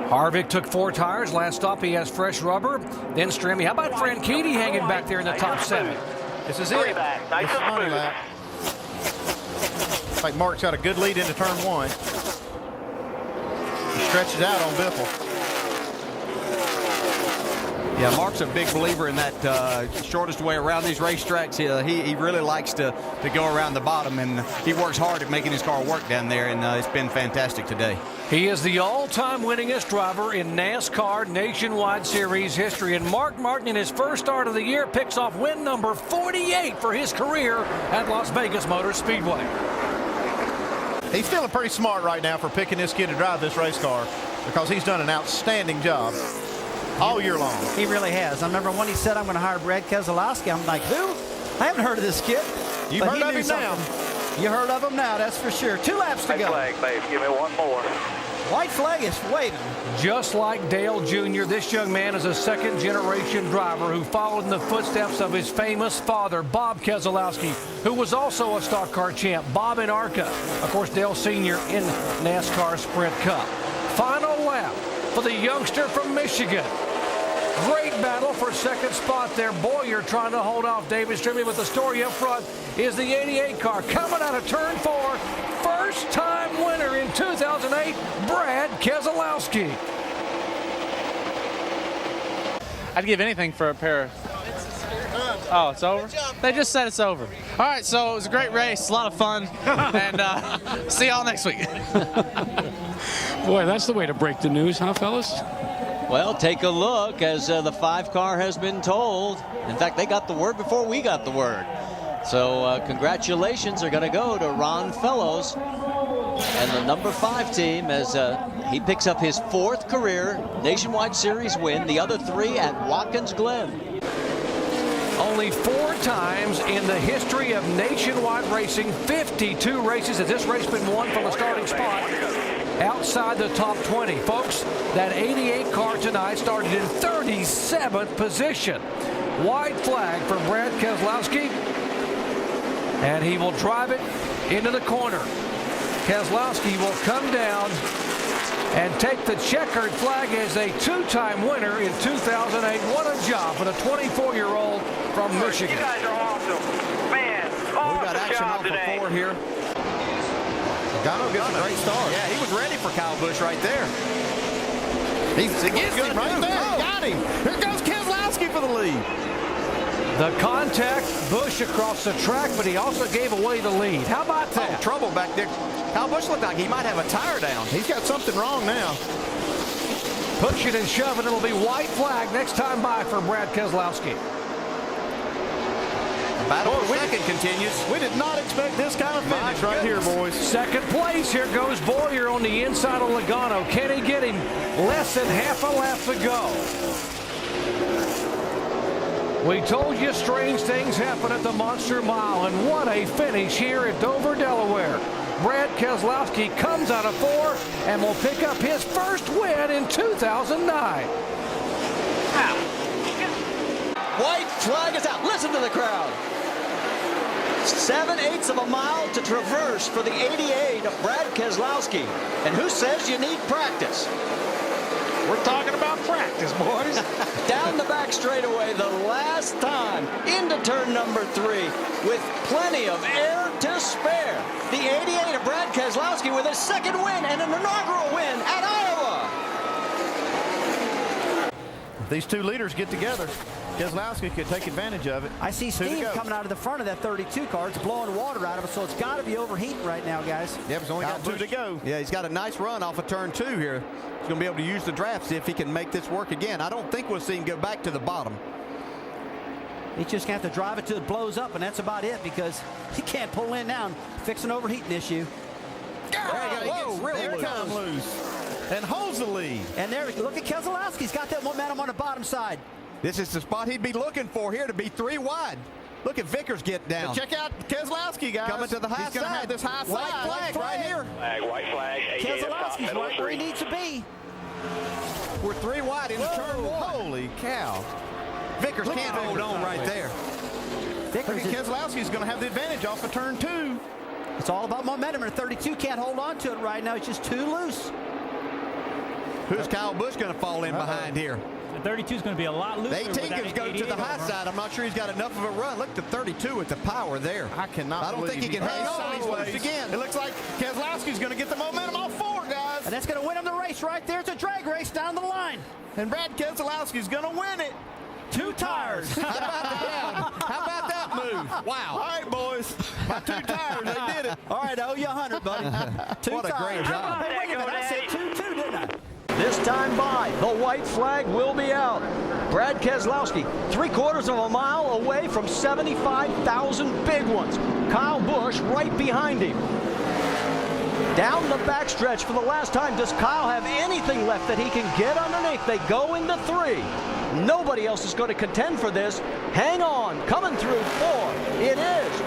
Harvick took 4 tires. Last stop, he has fresh rubber. Then Strammy. How about Franchitti hanging back there in the top 7? This is it. This is money lap. Looks like Mark's got a good lead into turn 1. He stretches out on Biffle. Yeah, Mark's a big believer in that shortest way around these racetracks. He really likes to go around the bottom, and he works hard at making his car work down there, and it's been fantastic today. He is the all-time winningest driver in NASCAR Nationwide Series history, and Mark Martin in his first start of the year picks off win number 48 for his career at Las Vegas Motor Speedway. He's feeling pretty smart right now for picking this kid to drive this race car because he's done an outstanding job all year long. He really has. I remember when he said, I'm going to hire Brad Keselowski. I'm like, who? I haven't heard of this kid. You've heard of him now. You heard of him now, that's for sure. 2 laps to go. White flag, babe. Give me one more. White flag is waving. Just like Dale Jr., this young man is a second-generation driver who followed in the footsteps of his famous father, Bob Keselowski, who was also a stock car champ, Bob in ARCA. Of course, Dale Sr. in NASCAR Sprint Cup. Final lap for the youngster from Michigan. Great battle for second spot there. Boyer trying to hold off David Strimmy, with the story up front is the 88 car coming out of turn 4. First-time winner in 2008, Brad Keselowski. I'd give anything for a pair of... Oh, it's over? They just said it's over. All right, so it was a great race, a lot of fun, and see y'all next week. Boy, that's the way to break the news, huh, fellas? Well, take a look as the 5 car has been told. In fact, they got the word before we got the word. So congratulations are going to go to Ron Fellows and the number 5 team as he picks up his 4th career Nationwide Series win, the other 3 at Watkins Glen. Only 4 times in the history of nationwide racing, 52 races has this race been won from a starting spot outside the top 20. Folks, that 88 car tonight started in 37th position. White flag for Brad Keselowski, and he will drive it into the corner. Keselowski will come down and take the checkered flag as a 2-time winner in 2008. What a job for the 24-year-old from Michigan. You guys are awesome. Man, awesome. We've got action job off the today. 4 here. Gano gets a great start. Yeah, he was ready for Kyle Busch right there. He's against him right there. Oh. Got him. Here goes Keselowski for the lead. The contact, Busch across the track, but he also gave away the lead. How about that? Oh, trouble back there. Kyle Busch looked like he might have a tire down. He's got something wrong now. Push it and shove it. It'll be white flag next time by for Brad Keselowski. Battle for second continues. We did not expect this kind of finish right here, boys. Second place. Here goes Boyer on the inside of Logano. Can he get him? Less than half a lap to go. We told you strange things happen at the Monster Mile, and what a finish here at Dover, Delaware. Brad Keselowski comes out of 4 and will pick up his first win in 2009. White flag is out. Listen to the crowd. 7/8 of a mile to traverse for the 88 of Brad Keselowski. And who says you need practice? We're talking about practice, boys. Down the back straightaway the last time into turn number 3 with plenty of air to spare. The 88 of Brad Keselowski with his 2nd win and an inaugural win at Iowa. If these 2 leaders get together, Keselowski could take advantage of it. I see steam coming out of the front of that 32 car. It's blowing water out of it, so it's got to be overheating right now, guys. Yep, he's only got 2 to go. Yeah, he's got a nice run off of turn 2 here. He's going to be able to use the draft, see if he can make this work again. I don't think we'll see him go back to the bottom. He's just going to have to drive it till it blows up, and that's about it, because he can't pull in now and fix an overheating issue. Whoa, really come loose and holds the lead. And there, look at Keselowski. He's got that momentum on the bottom side. This is the spot he'd be looking for here, to be 3 wide. Look at Vickers get down. But check out Keselowski, guys. Coming to the high He's going to side. have this high White side. flag right here. White flag. Keselowski's right where he needs to be. We're 3 wide into turn 1. Holy cow. Vickers can't hold on right there. Look at Keselowski's going to have the advantage off of turn 2. It's all about momentum, and 32 can't hold on to it right now. It's just too loose. Who's Kyle Busch going to fall in behind here? The 32 is going to be a lot looser. The 18 gives go to the high side. I'm not sure he's got enough of a run. Look at the 32 with the power there. I cannot. I don't think he can hang on. He's loose again. It looks like Keselowski's going to get the momentum off forward, guys. And that's going to win him the race right there. It's a drag race down the line. And Brad Keselowski's going to win it. 2 tires. How about that move? Wow. All right, boys. My 2 tires, they did it. All right, I owe you 100, buddy. 2 What a great tires. job. Hey, wait a minute. I said 2-2, didn't I? This time by, the white flag will be out. Brad Keselowski, 3/4 of a mile away from 75,000 big ones. Kyle Busch right behind him. Down the backstretch for the last time. Does Kyle have anything left that he can get underneath? They go into 3. Nobody else is going to contend for this. Hang on, coming through 4. It is.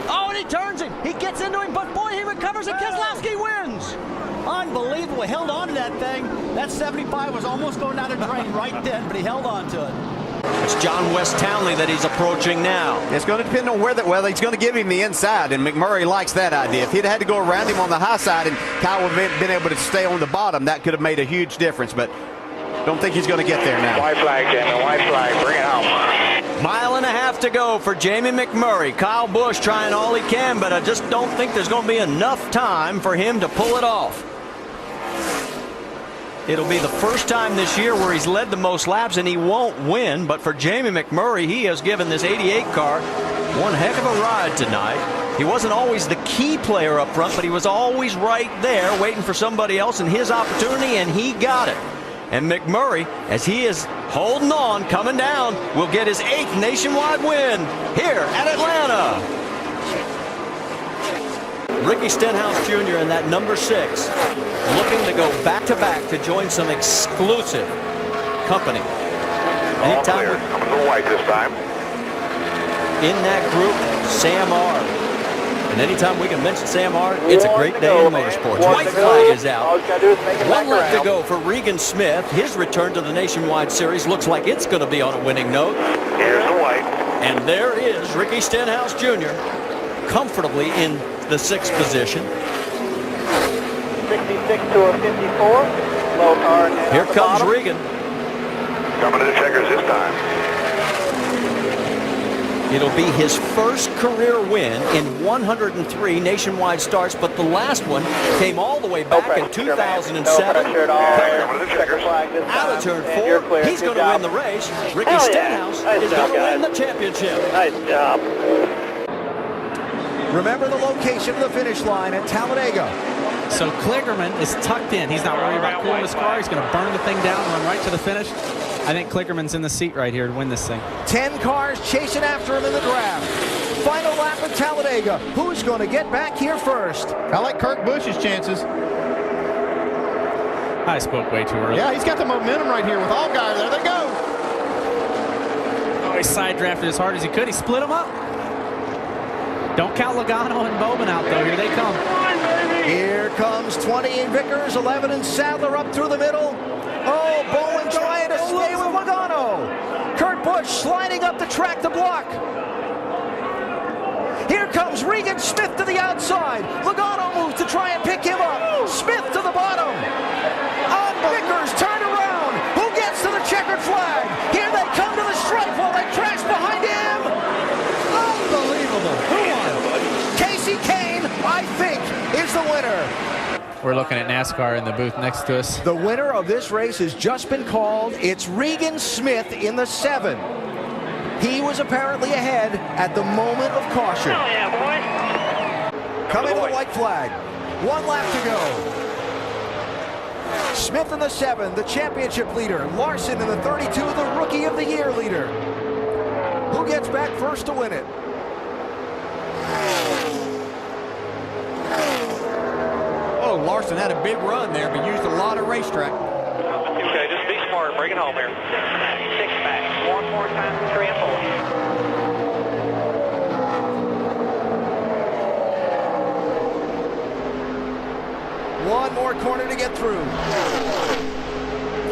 Oh, and he turns him. He gets into him, but boy, he recovers and Keselowski wins. Unbelievable. He held on to that thing. That 75 was almost going down the drain right then, but he held on to it. It's John West Townley that he's approaching now. It's going to depend on where well, he's going to give him the inside, and McMurray likes that idea. If he'd had to go around him on the high side and Kyle would have been able to stay on the bottom, that could have made a huge difference, but don't think he's going to get there now. White flag, Jamie. White flag. Bring it home. 1.5 miles to go for Jamie McMurray. Kyle Busch trying all he can, but I just don't think there's going to be enough time for him to pull it off. It'll be the first time this year where he's led the most laps and he won't win, but for Jamie McMurray, he has given this 88 car one heck of a ride tonight. He wasn't always the key player up front, but he was always right there waiting for somebody else and his opportunity, and he got it. And McMurray, as he is holding on, coming down, will get his 8th nationwide win here at Atlanta. Ricky Stenhouse Jr. in that number 6, looking to go back-to-back to join some exclusive company. All clear. Coming to the white this time. In that group, Sam R. And anytime we can mention Sam R., it's a great day in motorsports. White flag is out. All you gotta do is make it back 1 lap to around. go for Regan Smith. His return to the Nationwide Series looks like it's going to be on a winning note. Here's the white. And there is Ricky Stenhouse Jr. comfortably in the 6th position. 66 to a 54. Low car. Here comes Regan. Coming to the checkers this time. It'll be his first career win in 103 nationwide starts, but the last one came all the way back in 2007. Coming to the checkers. Out of turn 4, he's going to win the race. Ricky Stenhouse is going to win the championship. Nice job. Remember the location of the finish line at Talladega. So Kligerman is tucked in. He's not worried about cooling his car. He's going to burn the thing down and run right to the finish. I think Kligerman's in the seat right here to win this thing. 10 cars chasing after him in the draft. Final lap at Talladega. Who's going to get back here first? I like Kurt Busch's chances. I spoke way too early. Yeah, he's got the momentum right here with all guys. There they go. Oh, he side drafted as hard as he could. He split them up. Don't count Logano and Bowman out, though. Here they come. Here comes 20 in Vickers, 11 in Sadler up through the middle. Oh, Bowman trying to stay with Logano. Kurt Busch sliding up the track to block. Here comes Regan Smith to the outside. Logano moves to try and pick him up. Smith to the bottom. Vickers turned around. Who gets to the checkered flag? Here they come to the stripe while they crash behind him. Unbelievable. Who won? Casey Kane, I think, is the winner. We're looking at NASCAR in the booth next to us. The winner of this race has just been called. It's Regan Smith in the 7. He was apparently ahead at the moment of caution. Oh, yeah, boy. Coming to the white flag. 1 lap to go. Smith in the 7, the championship leader. Larson in the 32, the Rookie of the Year leader. Who gets back first to win it? Oh, Larson had a big run there, but used a lot of racetrack. Okay, just be smart. Bring it home here. 6 back. 1 more time, 3 and 4. One more corner to get through.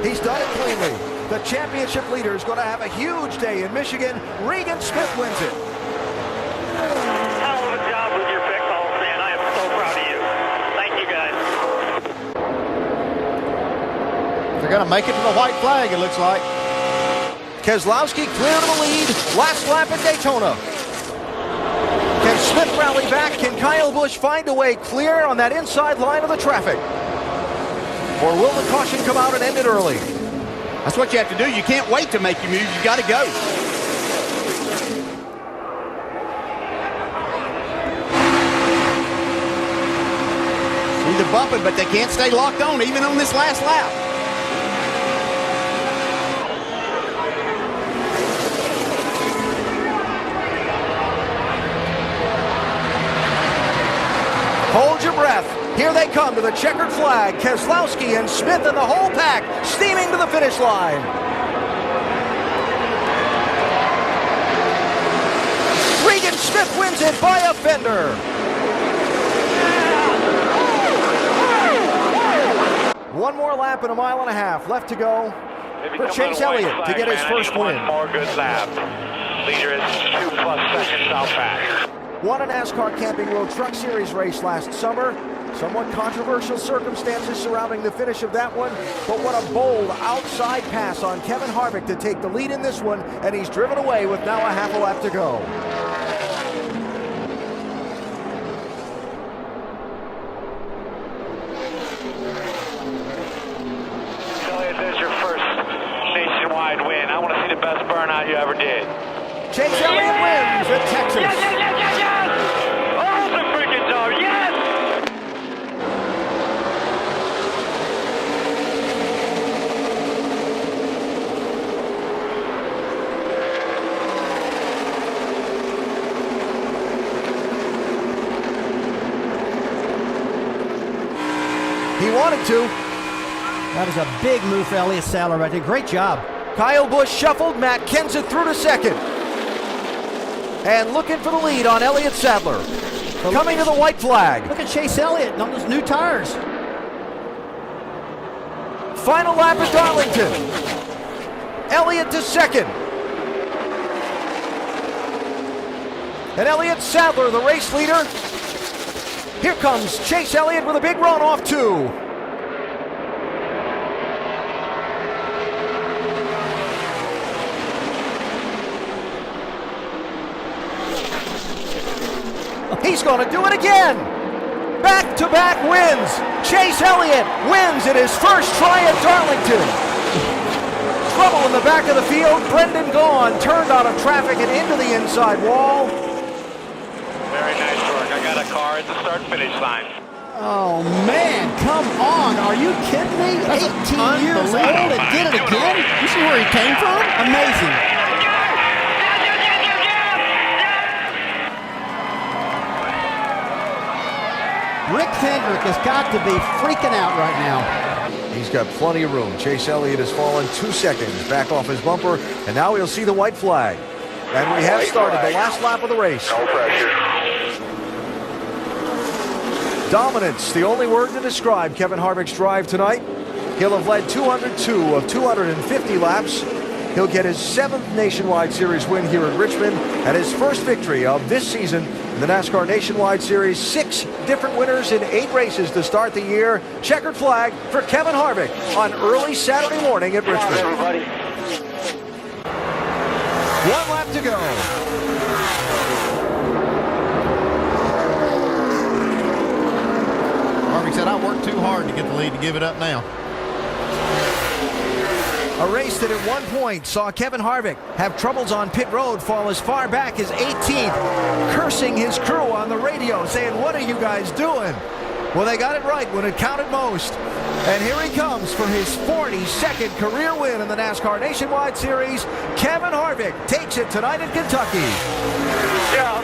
He's done it cleanly. The championship leader is going to have a huge day in Michigan. Regan Smith wins it. Hell of a job with your pick calls, man. I am so proud of you. Thank you, guys. They're going to make it to the white flag, it looks like. Keselowski clear to the lead. Last lap at Daytona. Can Smith rally back? Can Kyle Busch find a way clear on that inside line of the traffic? Or will the caution come out and end it early? That's what you have to do. You can't wait to make your move. You got to go. See the bumping, but they can't stay locked on even on this last lap. Hold your breath. Here they come to the checkered flag. Keselowski and Smith and the whole pack steaming to the finish line. Regan Smith wins it by a fender. One more lap and 1.5 miles left to go for Chase Elliott to get his first win. One more good lap. Leader is 2+ seconds out back. Won a NASCAR Camping World Truck Series race last summer. Somewhat controversial circumstances surrounding the finish of that one, but what a bold outside pass on Kevin Harvick to take the lead in this one, and he's driven away with now a half a lap to go. Elliott, there's your first nationwide win. I want to see the best burnout you ever did. Chase Elliott wins at Texas. Yes! Oh, the freaking dog, yes! He wanted to. That is a big move for Elliott Sadler right there. Great job. Kyle Busch shuffled. Matt Kenseth through to second. And looking for the lead on Elliott Sadler. Coming to the white flag. Look at Chase Elliott on those new tires. Final lap at Darlington. Elliott to second. And Elliott Sadler, the race leader. Here comes Chase Elliott with a big run off two. He's going to do it again. Back-to-back wins. Chase Elliott wins in his first try at Darlington. Trouble in the back of the field. Brendan Gaughan turned out of traffic and into the inside wall. Very nice work. I got a car at the start-finish line. Oh, man, come on. Are you kidding me? 18 years old and did it again? You see where he came from? Amazing. Rick Hendrick has got to be freaking out right now. He's got plenty of room. Chase Elliott has fallen 2 seconds back off his bumper, and now he'll see the white flag. And we have started the last lap of the race. No pressure. Dominance, the only word to describe Kevin Harvick's drive tonight. He'll have led 202 of 250 laps. He'll get his 7th Nationwide Series win here in Richmond and his first victory of this season in the NASCAR Nationwide Series. 6 different winners in 8 races to start the year. Checkered flag for Kevin Harvick on early Saturday morning at Richmond. Everybody. 1 lap to go. Harvick said, I worked too hard to get the lead to give it up now. A race that at one point saw Kevin Harvick have troubles on pit road, fall as far back as 18th, cursing his crew on the radio, saying, what are you guys doing? Well, they got it right when it counted most. And here he comes for his 42nd career win in the NASCAR Nationwide Series. Kevin Harvick takes it tonight in Kentucky. Yeah.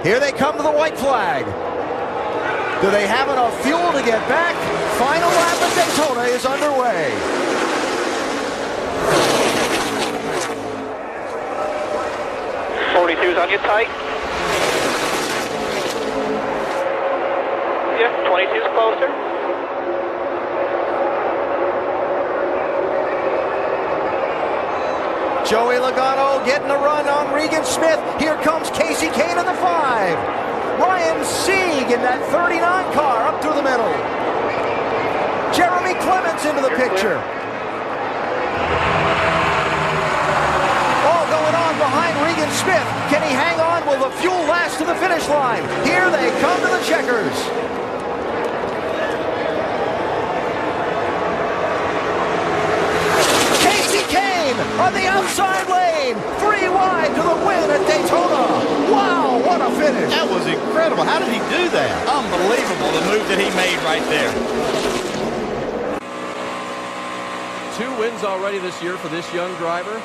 Here they come to the white flag. Do they have enough fuel to get back? Final lap at Daytona is underway. '42's on you tight. Yeah, 22's closer. Joey Logano getting a run on Regan Smith. Here comes Casey Kane in the 5. Ryan Sieg in that 39 car up through the middle. comes into the picture. All going on behind Regan Smith. Can he hang on? Will the fuel last to the finish line? Here they come to the checkers. Casey Kane on the outside lane. 3 wide to the win at Daytona. Wow, what a finish. That was incredible. How did he do that? Unbelievable, the move that he made right there. 2 wins already this year for this young driver.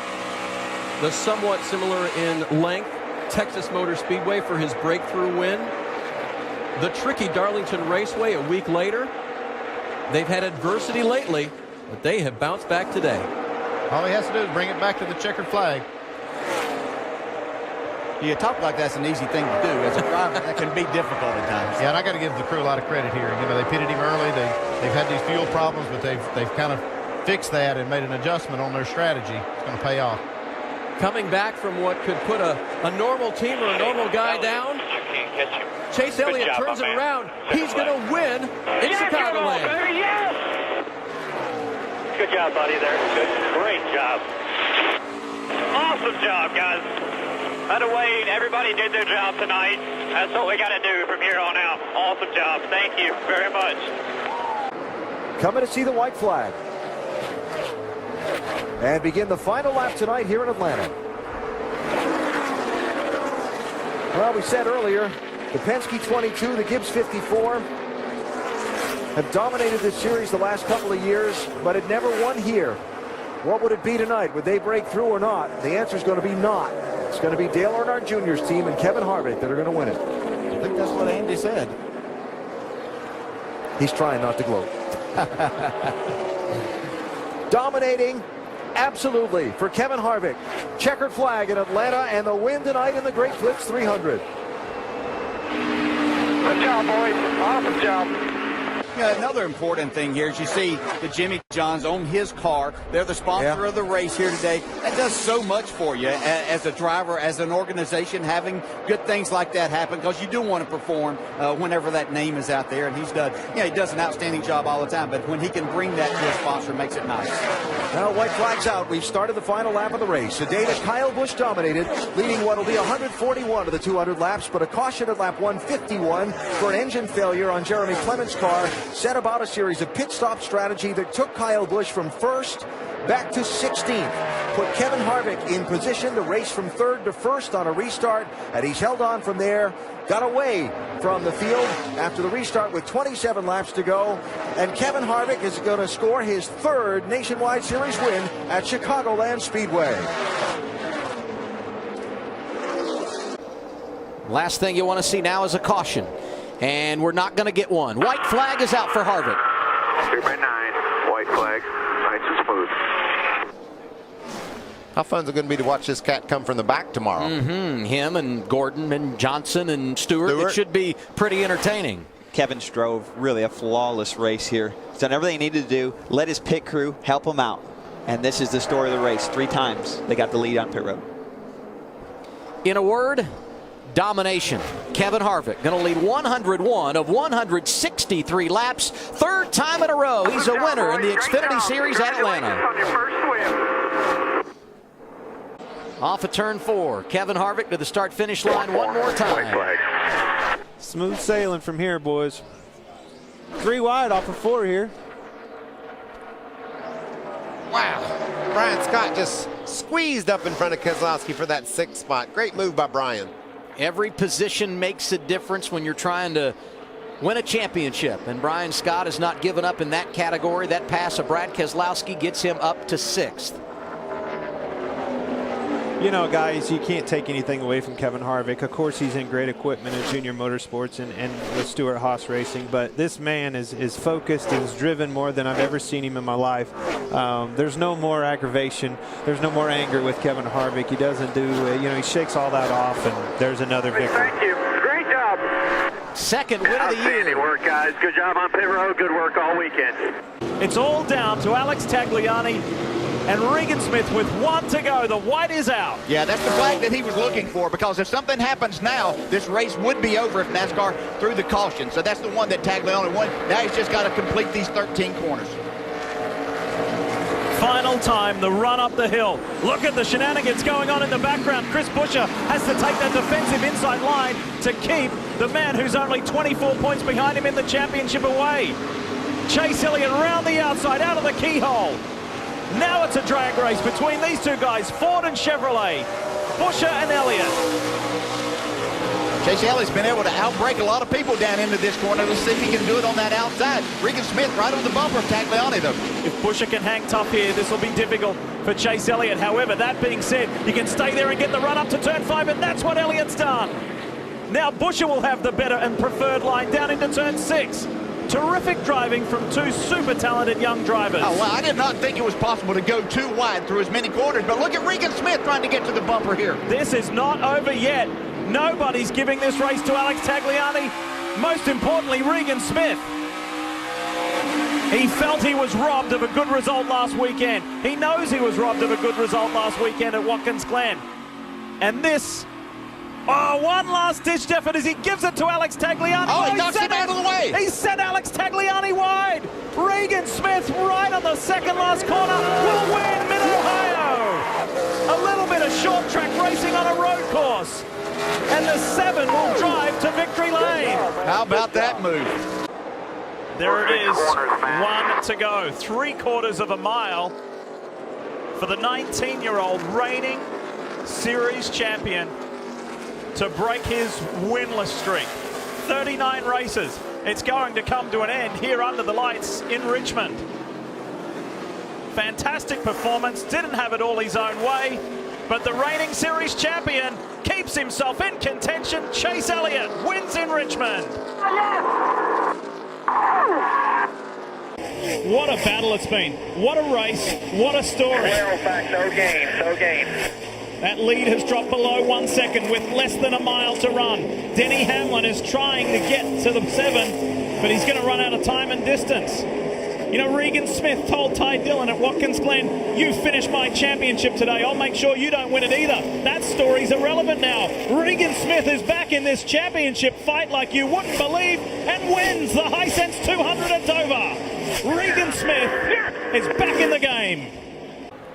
The somewhat similar in length Texas Motor Speedway for his breakthrough win. The tricky Darlington Raceway a week later. They've had adversity lately, but they have bounced back today. All he has to do is bring it back to the checkered flag. You talk like that's an easy thing to do. As a driver, that can be difficult at times. Yeah, and I got to give the crew a lot of credit here. You know, they pitted him early. They've had these fuel problems, but they've kind of fixed that and made an adjustment on their strategy. It's going to pay off. Coming back from what could put a normal team or a normal guy down. Chase Elliott turns it around. He's going to win in Chicagoland. Yes! Good job, buddy, there. Great job. Awesome job, guys. By the way, everybody did their job tonight. That's what we got to do from here on out. Awesome job. Thank you very much. Coming to see the white flag. And begin the final lap tonight here in Atlanta. Well, we said earlier, the Penske 22, the Gibbs 54 have dominated this series the last couple of years, but it never won here. What would it be tonight? Would they break through or not? The answer is going to be not. It's going to be Dale Earnhardt Jr.'s team and Kevin Harvick that are going to win it. I think that's what Andy said. He's trying not to gloat. Dominating, absolutely, for Kevin Harvick. Checkered flag in Atlanta and the win tonight in the Great Clips 300. Good job, boys. Awesome job. Yeah, another important thing here is you see the Jimmy Johns own his car. They're the sponsor of the race here today. That does so much for you as a driver, as an organization, having good things like that happen, because you do want to perform whenever that name is out there. And he's done, he does an outstanding job all the time, but when he can bring that to a sponsor, it makes it nice. Now white flag's out. We've started the final lap of the race. Today that Kyle Busch dominated, leading what will be 141 of the 200 laps, but a caution at lap 151 for an engine failure on Jeremy Clement's car set about a series of pit stop strategy that took Kyle Busch from first back to 16th. Put Kevin Harvick in position to race from third to first on a restart, and he's held on from there. Got away from the field after the restart with 27 laps to go. And Kevin Harvick is going to score his third Nationwide Series win at Chicagoland Speedway. Last thing you want to see now is a caution. And we're not going to get one. White flag is out for Harvick. 3 by 9, white flag, nice and smooth. How fun is it going to be to watch this cat come from the back tomorrow? Him and Gordon and Johnson and Stewart. It should be pretty entertaining. Kevin drove really a flawless race here. He's done everything he needed to do. Let his pit crew help him out. And this is the story of the race. 3 times they got the lead on pit road. In a word, domination. Kevin Harvick going to lead 101 of 163 laps. 3rd time in a row. He's a winner in the Xfinity Series at Atlanta. Off of turn 4. Kevin Harvick to the start-finish line one more time. Smooth sailing from here, boys. 3 wide off of 4 here. Wow. Brian Scott just squeezed up in front of Keselowski for that 6th spot. Great move by Brian. Every position makes a difference when you're trying to win a championship. And Brian Scott has not given up in that category. That pass of Brad Keselowski gets him up to 6th. You know, guys, you can't take anything away from Kevin Harvick. Of course, he's in great equipment in Junior Motorsports and with Stewart Haas Racing, but this man is focused and is driven more than I've ever seen him in my life. There's no more aggravation. There's no more anger with Kevin Harvick. He doesn't do, he shakes all that off, and there's another victory. Thank you. Great job. 2nd win of the year. Outstanding work, guys. Good job on pit road. Good work all weekend. It's all down to Alex Tagliani and Regan Smith with 1 to go. The white is out. Yeah, that's the flag that he was looking for, because if something happens now, this race would be over if NASCAR threw the caution. So that's the one that Tagliani won. Now he's just got to complete these 13 corners. final time, the run up the hill. Look at the shenanigans going on in the background. Chris Buescher has to take that defensive inside line to keep the man who's only 24 points behind him in the championship away. Chase Elliott around the outside, out of the keyhole. Now it's a drag race between these two guys, Ford and Chevrolet, Buescher and Elliott. Chase Elliott's been able to outbreak a lot of people down into this corner. Let's see if he can do it on that outside. Regan Smith right on the bumper of Tagliani, though. If Buescher can hang tough here, this will be difficult for Chase Elliott. However, that being said, you can stay there and get the run up to turn 5, and that's what Elliott's done. Now Buescher will have the better and preferred line down into turn 6. Terrific driving from two super talented young drivers. Oh, well, I did not think it was possible to go too wide through as many corners, but look at Regan Smith trying to get to the bumper here. This is not over yet. Nobody's giving this race to Alex Tagliani. Most importantly, Regan Smith. He felt he was robbed of a good result last weekend. He knows he was robbed of a good result last weekend at Watkins Glen. And this, one last-ditched effort as he gives it to Alex Tagliani. Oh, he knocks him out of the way. He sent Alex Tagliani wide. Regan Smith right on the second last corner will win Mid-Ohio. A little bit of short track racing on a road course. And the 7 will drive to victory lane. How about that move? There it is, 1 to go. 3/4 of a mile for the 19-year-old reigning series champion to break his winless streak. 39 races. It's going to come to an end here under the lights in Richmond. Fantastic performance. Didn't have it all his own way, but the reigning series champion keeps himself in contention. Chase Elliott wins in Richmond. What a battle it's been. What a race. What a story. So game. That lead has dropped below 1 second with less than a mile to run. Denny Hamlin is trying to get to the 7, but he's going to run out of time and distance. You know, Regan Smith told Ty Dillon at Watkins Glen, "You finished my championship today. I'll make sure you don't win it either." That story's irrelevant now. Regan Smith is back in this championship fight like you wouldn't believe and wins the Hisense 200 at Dover. Regan Smith is back in the game.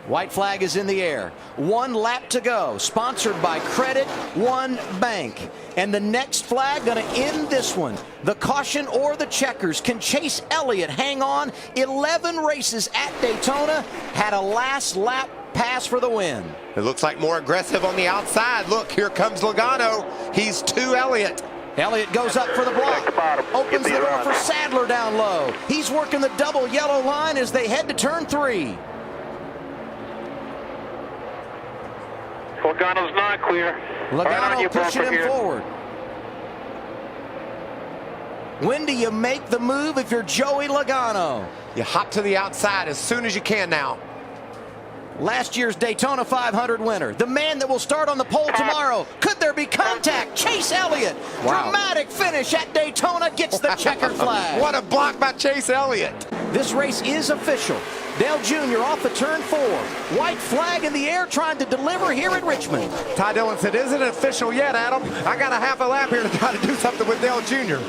White flag is in the air. 1 lap to go. Sponsored by Credit One Bank. And the next flag going to end this one. The caution or the checkers. Can Chase Elliott hang on? 11 races at Daytona. Had a last lap pass for the win. It looks like more aggressive on the outside. Look, here comes Logano. He's to Elliott. Elliott goes up for the block. Opens the door for Sadler down low. He's working the double yellow line as they head to turn 3. Logano's not clear. Logano pushing him forward. When do you make the move if you're Joey Logano? You hop to the outside as soon as you can now. Last year's Daytona 500 winner. The man that will start on the pole tomorrow. Could there be contact? Chase Elliott. Wow. Dramatic finish at Daytona gets the checkered flag. What a block by Chase Elliott. This race is official. Dale Jr. off the turn 4. White flag in the air trying to deliver here at Richmond. Ty Dillon said, "Isn't it official yet, Adam? I got a half a lap here to try to do something with Dale Jr."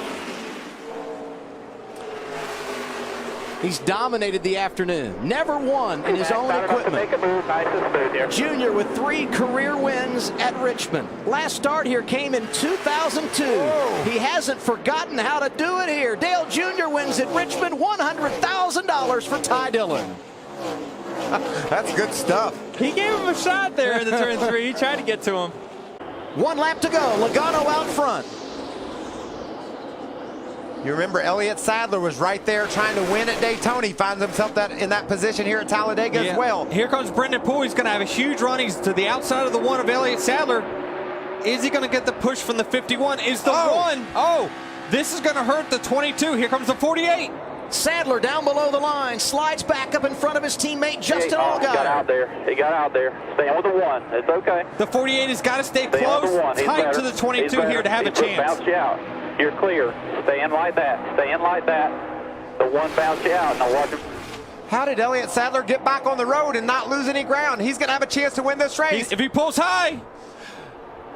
He's dominated the afternoon. Never won in his own equipment. Junior with 3 career wins at Richmond. Last start here came in 2002. Whoa. He hasn't forgotten how to do it here. Dale Jr. wins at Richmond, $100,000 for Ty Dillon. That's good stuff. He gave him a shot there in the turn 3. He tried to get to him. 1 lap to go. Logano out front. You remember Elliott Sadler was right there trying to win at Daytona. He finds himself in that position here at Talladega as well. Here comes Brendan Poole. He's going to have a huge run. He's to the outside of the 1 of Elliott Sadler. Is he going to get the push from the 51? Is the 1? Oh, this is going to hurt the 22. Here comes the 48. Sadler down below the line, slides back up in front of his teammate Justin Allgaier. He got out there. He got out there. Staying with the 1. It's okay. The 48 has got to stay close, tight to the 22 here to have a chance. Bounce you out. You're clear. Stay in like that. Stay in like that. The 1 bounce you out. Now watch him. How did Elliott Sadler get back on the road and not lose any ground? He's going to have a chance to win this race. If he pulls high.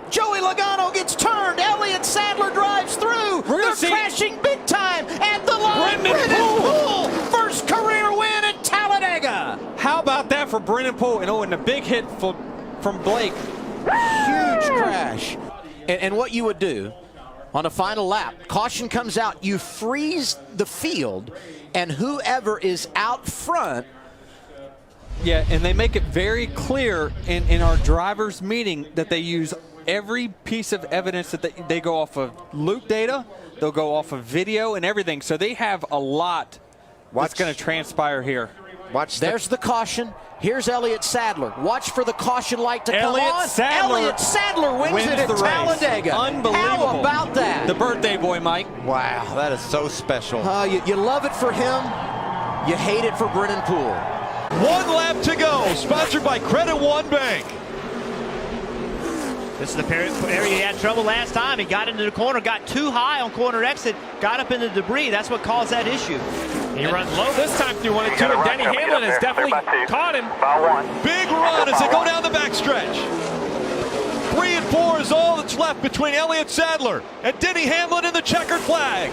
Joey Logano gets turned. Elliott Sadler drives through. They're crashing big time at the line. Brendan Poole. First career win at Talladega. How about for Brennan Poole, and a big hit from Blake. Huge crash. And what you would do on a final lap, caution comes out, you freeze the field, and whoever is out front. Yeah, and they make it very clear in our drivers' meeting that they use every piece of evidence that they go off of loop data, they'll go off of video and everything. So they have a lot that's going to transpire here. There's the caution. Here's Elliott Sadler. Watch for the caution light to come on. Elliott Sadler wins it at Talladega. Unbelievable. How about that? The birthday boy, Mike. Wow, that is so special. You love it for him. You hate it for Brennan Poole. 1 lap to go. Sponsored by Credit One Bank. This is the area he had trouble last time. He got into the corner, got too high on corner exit, got up into the debris. That's what caused that issue. He runs low this time through 1 and 2, and Denny Hamlin has definitely caught him. Big run as they go down the backstretch. 3 and 4 is all that's left between Elliott Sadler and Denny Hamlin in the checkered flag.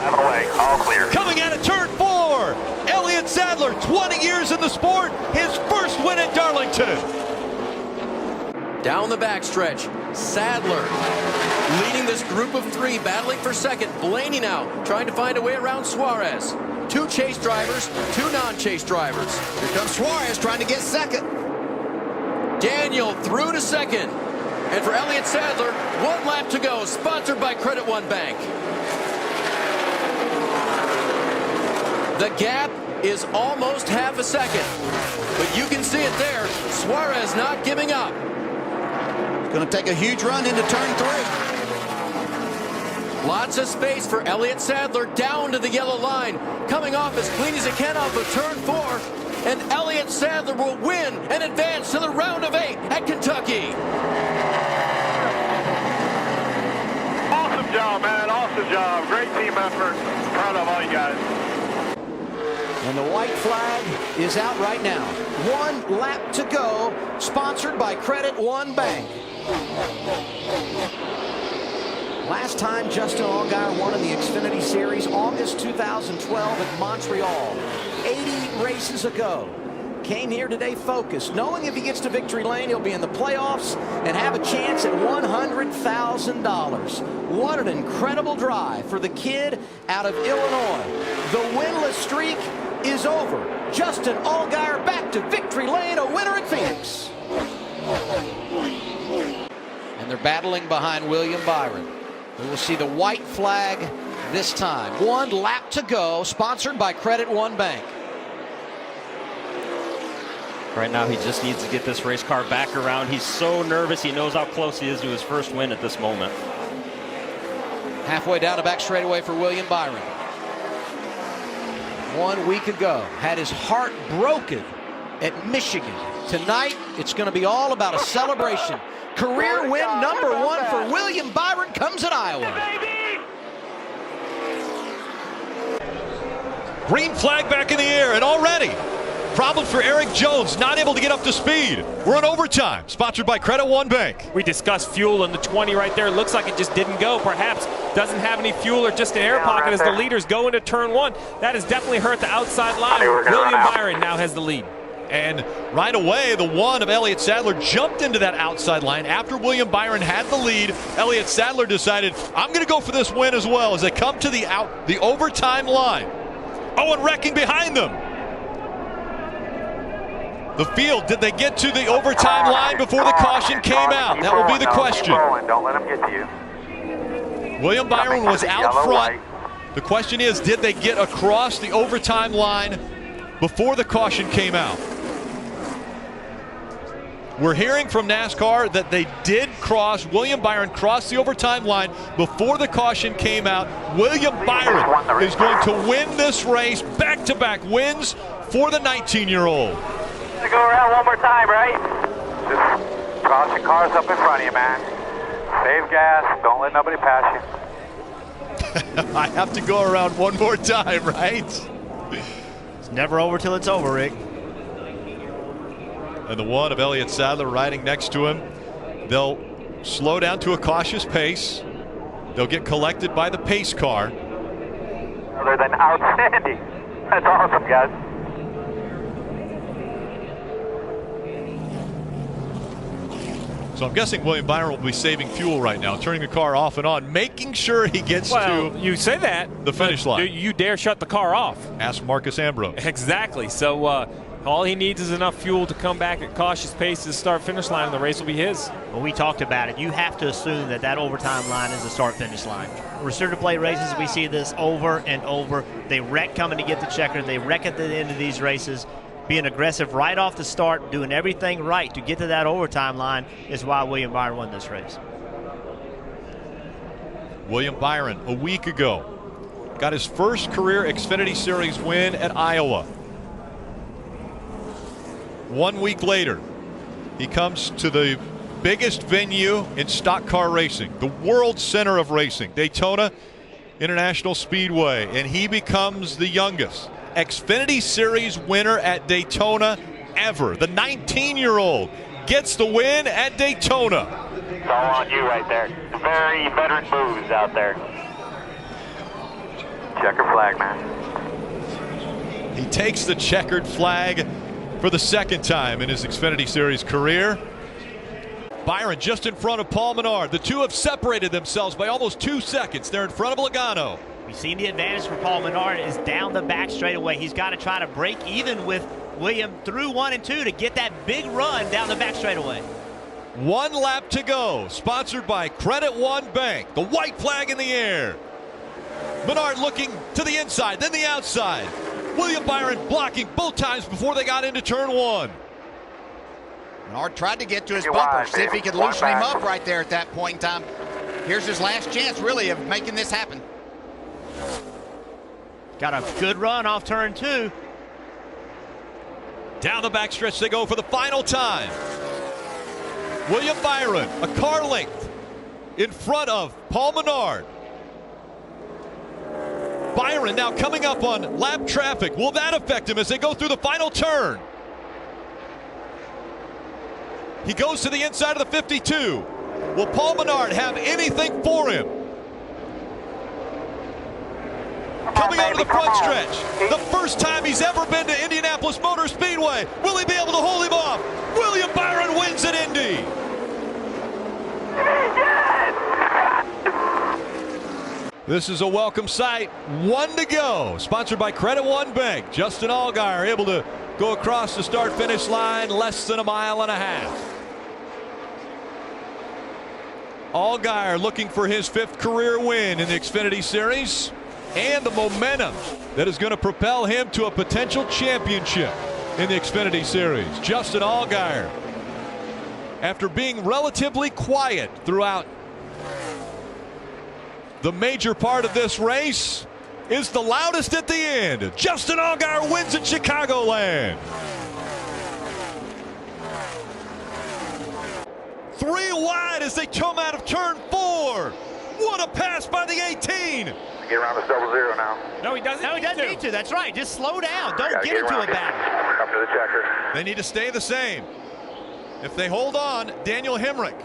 Out of the way, all clear. Coming out of turn 4, Elliott Sadler, 20 years in the sport, his first win at Darlington. Down the backstretch, Sadler leading this group of 3, battling for second. Blaney now trying to find a way around Suarez. 2 chase drivers, 2 non-chase drivers. Here comes Suarez trying to get second. Daniel through to second. And for Elliott Sadler, 1 lap to go, sponsored by Credit One Bank. The gap is almost half a second, but you can see it there. Suarez not giving up. Going to take a huge run into turn 3. Lots of space for Elliott Sadler down to the yellow line. Coming off as clean as he can off of turn 4. And Elliott Sadler will win and advance to the round of 8 at Kentucky. Awesome job, man. Awesome job. Great team effort. Proud of all you guys. And the white flag is out right now. 1 lap to go, sponsored by Credit One Bank. Last time Justin Allgaier won in the Xfinity Series, August 2012 at Montreal. 80 races ago. Came here today focused, knowing if he gets to victory lane, he'll be in the playoffs and have a chance at $100,000. What an incredible drive for the kid out of Illinois. The winless streak is over. Justin Allgaier back to victory lane, a winner at Phoenix. And they're battling behind William Byron. We will see the white flag this time. 1 lap to go, sponsored by Credit One Bank. Right now, he just needs to get this race car back around. He's so nervous. He knows how close he is to his first win at this moment. Halfway down the back straightaway for William Byron. 1 week ago, had his heart broken at Michigan. Tonight, it's going to be all about a celebration. Career win number 1 for William Byron comes at Iowa. Green flag back in the air, and already problems for Eric Jones, not able to get up to speed. We're in overtime, sponsored by Credit One Bank. We discussed fuel in the 20 right there. Looks like it just didn't go. Perhaps doesn't have any fuel or just an air pocket as the leaders go into turn 1. That has definitely hurt the outside line. William Byron now has the lead. And right away, the 1 of Elliott Sadler jumped into that outside line. After William Byron had the lead, Elliott Sadler decided, I'm going to go for this win as well as they come to the overtime line. Owen wrecking behind them. The field, did they get to the overtime line before the caution came out? That will be the question. Don't let them get to you. William Byron was out front. The question is, did they get across the overtime line before the caution came out? We're hearing from NASCAR that they did cross. William Byron crossed the overtime line before the caution came out. William Byron is going to win this race. Back-to-back wins for the 19-year-old. To go around one more time, right? Just cross your cars up in front of you, man. Save gas. Don't let nobody pass you. I have to go around one more time, right? It's never over till it's over, Rick. And the 1 of Elliott Sadler riding next to him. They'll slow down to a cautious pace. They'll get collected by the pace car. Other than outstanding. That's awesome, guys. So I'm guessing William Byron will be saving fuel right now, turning the car off and on, making sure he gets to you say that, the finish line. Do you dare shut the car off? Ask Marcus Ambrose. Exactly. So all he needs is enough fuel to come back at cautious pace to the start-finish line, and the race will be his. Well, we talked about it. You have to assume that overtime line is the start-finish line. Restrictor plate races, we see this over and over. They wreck coming to get the checker. They wreck at the end of these races. Being aggressive right off the start, doing everything right to get to that overtime line is why William Byron won this race. William Byron, a week ago, got his first career Xfinity Series win at Iowa. 1 week later, he comes to the biggest venue in stock car racing, the world center of racing, Daytona International Speedway, and he becomes the youngest Xfinity Series winner at Daytona ever. The 19-year-old gets the win at Daytona. It's all on you right there. Very veteran moves out there. Checker flag, man. He takes the checkered flag for the second time in his Xfinity Series career. Byron just in front of Paul Menard. The two have separated themselves by almost 2 seconds. They're in front of Logano. We've seen the advantage for Paul Menard is down the back straightaway. He's got to try to break even with William through 1 and 2 to get that big run down the back straightaway. 1 lap to go. Sponsored by Credit One Bank. The white flag in the air. Menard looking to the inside, then the outside. William Byron blocking both times before they got into turn 1. Menard tried to get to his bumper, see if he could loosen him up right there at that point in time. Here's his last chance, really, of making this happen. Got a good run off turn 2. Down the backstretch they go for the final time. William Byron, a car length in front of Paul Menard. Byron now coming up on lap traffic. Will that affect him as they go through the final turn? He goes to the inside of the 52. Will Paul Menard have anything for him? Coming onto the front stretch. The first time he's ever been to Indianapolis Motor Speedway. Will he be able to hold him off? William Byron wins at Indy. This is a welcome sight. 1 to go. Sponsored by Credit One Bank. Justin Allgaier able to go across the start-finish line less than 1.5 miles. Allgaier looking for his 5th career win in the Xfinity Series and the momentum that is going to propel him to a potential championship in the Xfinity Series. Justin Allgaier, after being relatively quiet throughout the major part of this race, is the loudest at the end. Justin Allgaier wins at Chicagoland. 3 wide as they come out of turn 4. What a pass by the 18. Get around this 00 now. No, he doesn't need to. That's right. Just slow down. Don't get into a battle. Up to the checker. They need to stay the same. If they hold on, Daniel Hemrick.